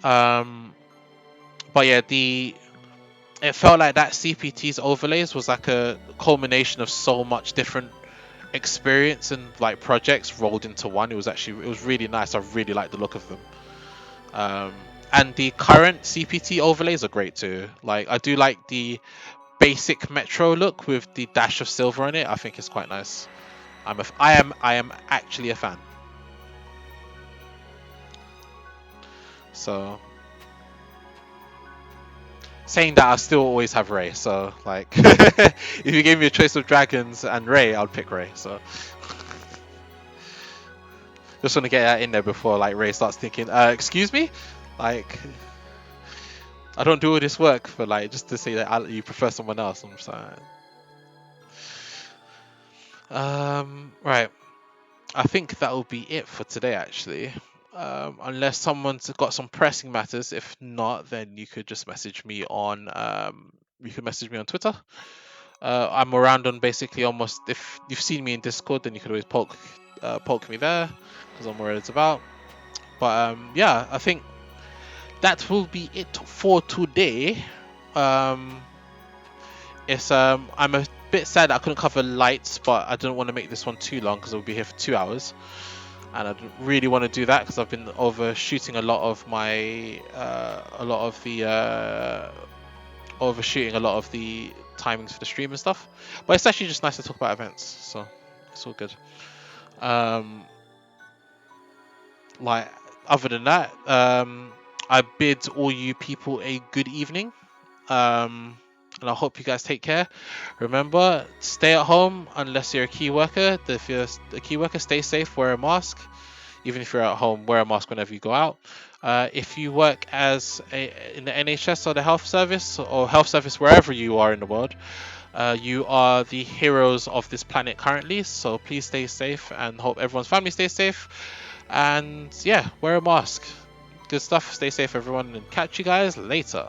Um, but yeah, it felt like that CPT's overlays was like a culmination of so much different experience and like projects rolled into one. It was really nice. I really like the look of them. Um, and the current CPT overlays are great too. Like I do like the basic Metro look with the dash of silver on it. I think it's quite nice. I am actually a fan. So saying that, I still always have Ray. So like, if you gave me a choice of dragons and Ray, I'd pick Ray. So just want to get that in there before like Ray starts thinking, excuse me, like I don't do all this work for like just to say that you prefer someone else. I'm sorry. Right. I think that will be it for today, actually. Unless someone's got some pressing matters. If not, then you could just message me on. You can message me on Twitter. I'm around on basically almost. If you've seen me in Discord, then you could always poke me there because I'm where it's about. But yeah, I think that will be it for today. Um, I'm a bit sad that I couldn't cover lights, but I didn't want to make this one too long because I'll be here for 2 hours, and I don't really want to do that because I've been overshooting overshooting a lot of the timings for the stream and stuff. But it's actually just nice to talk about events, so it's all good. Um, like other than that, I bid all you people a good evening. And I hope you guys take care. Remember, stay at home unless you're a key worker. If you're a key worker, stay safe, wear a mask. Even if you're at home, wear a mask whenever you go out. If you work in the NHS or the health service wherever you are in the world, you are the heroes of this planet currently. So please stay safe and hope everyone's family stays safe. And yeah, wear a mask. good stuff. Stay safe, everyone, and catch you guys later.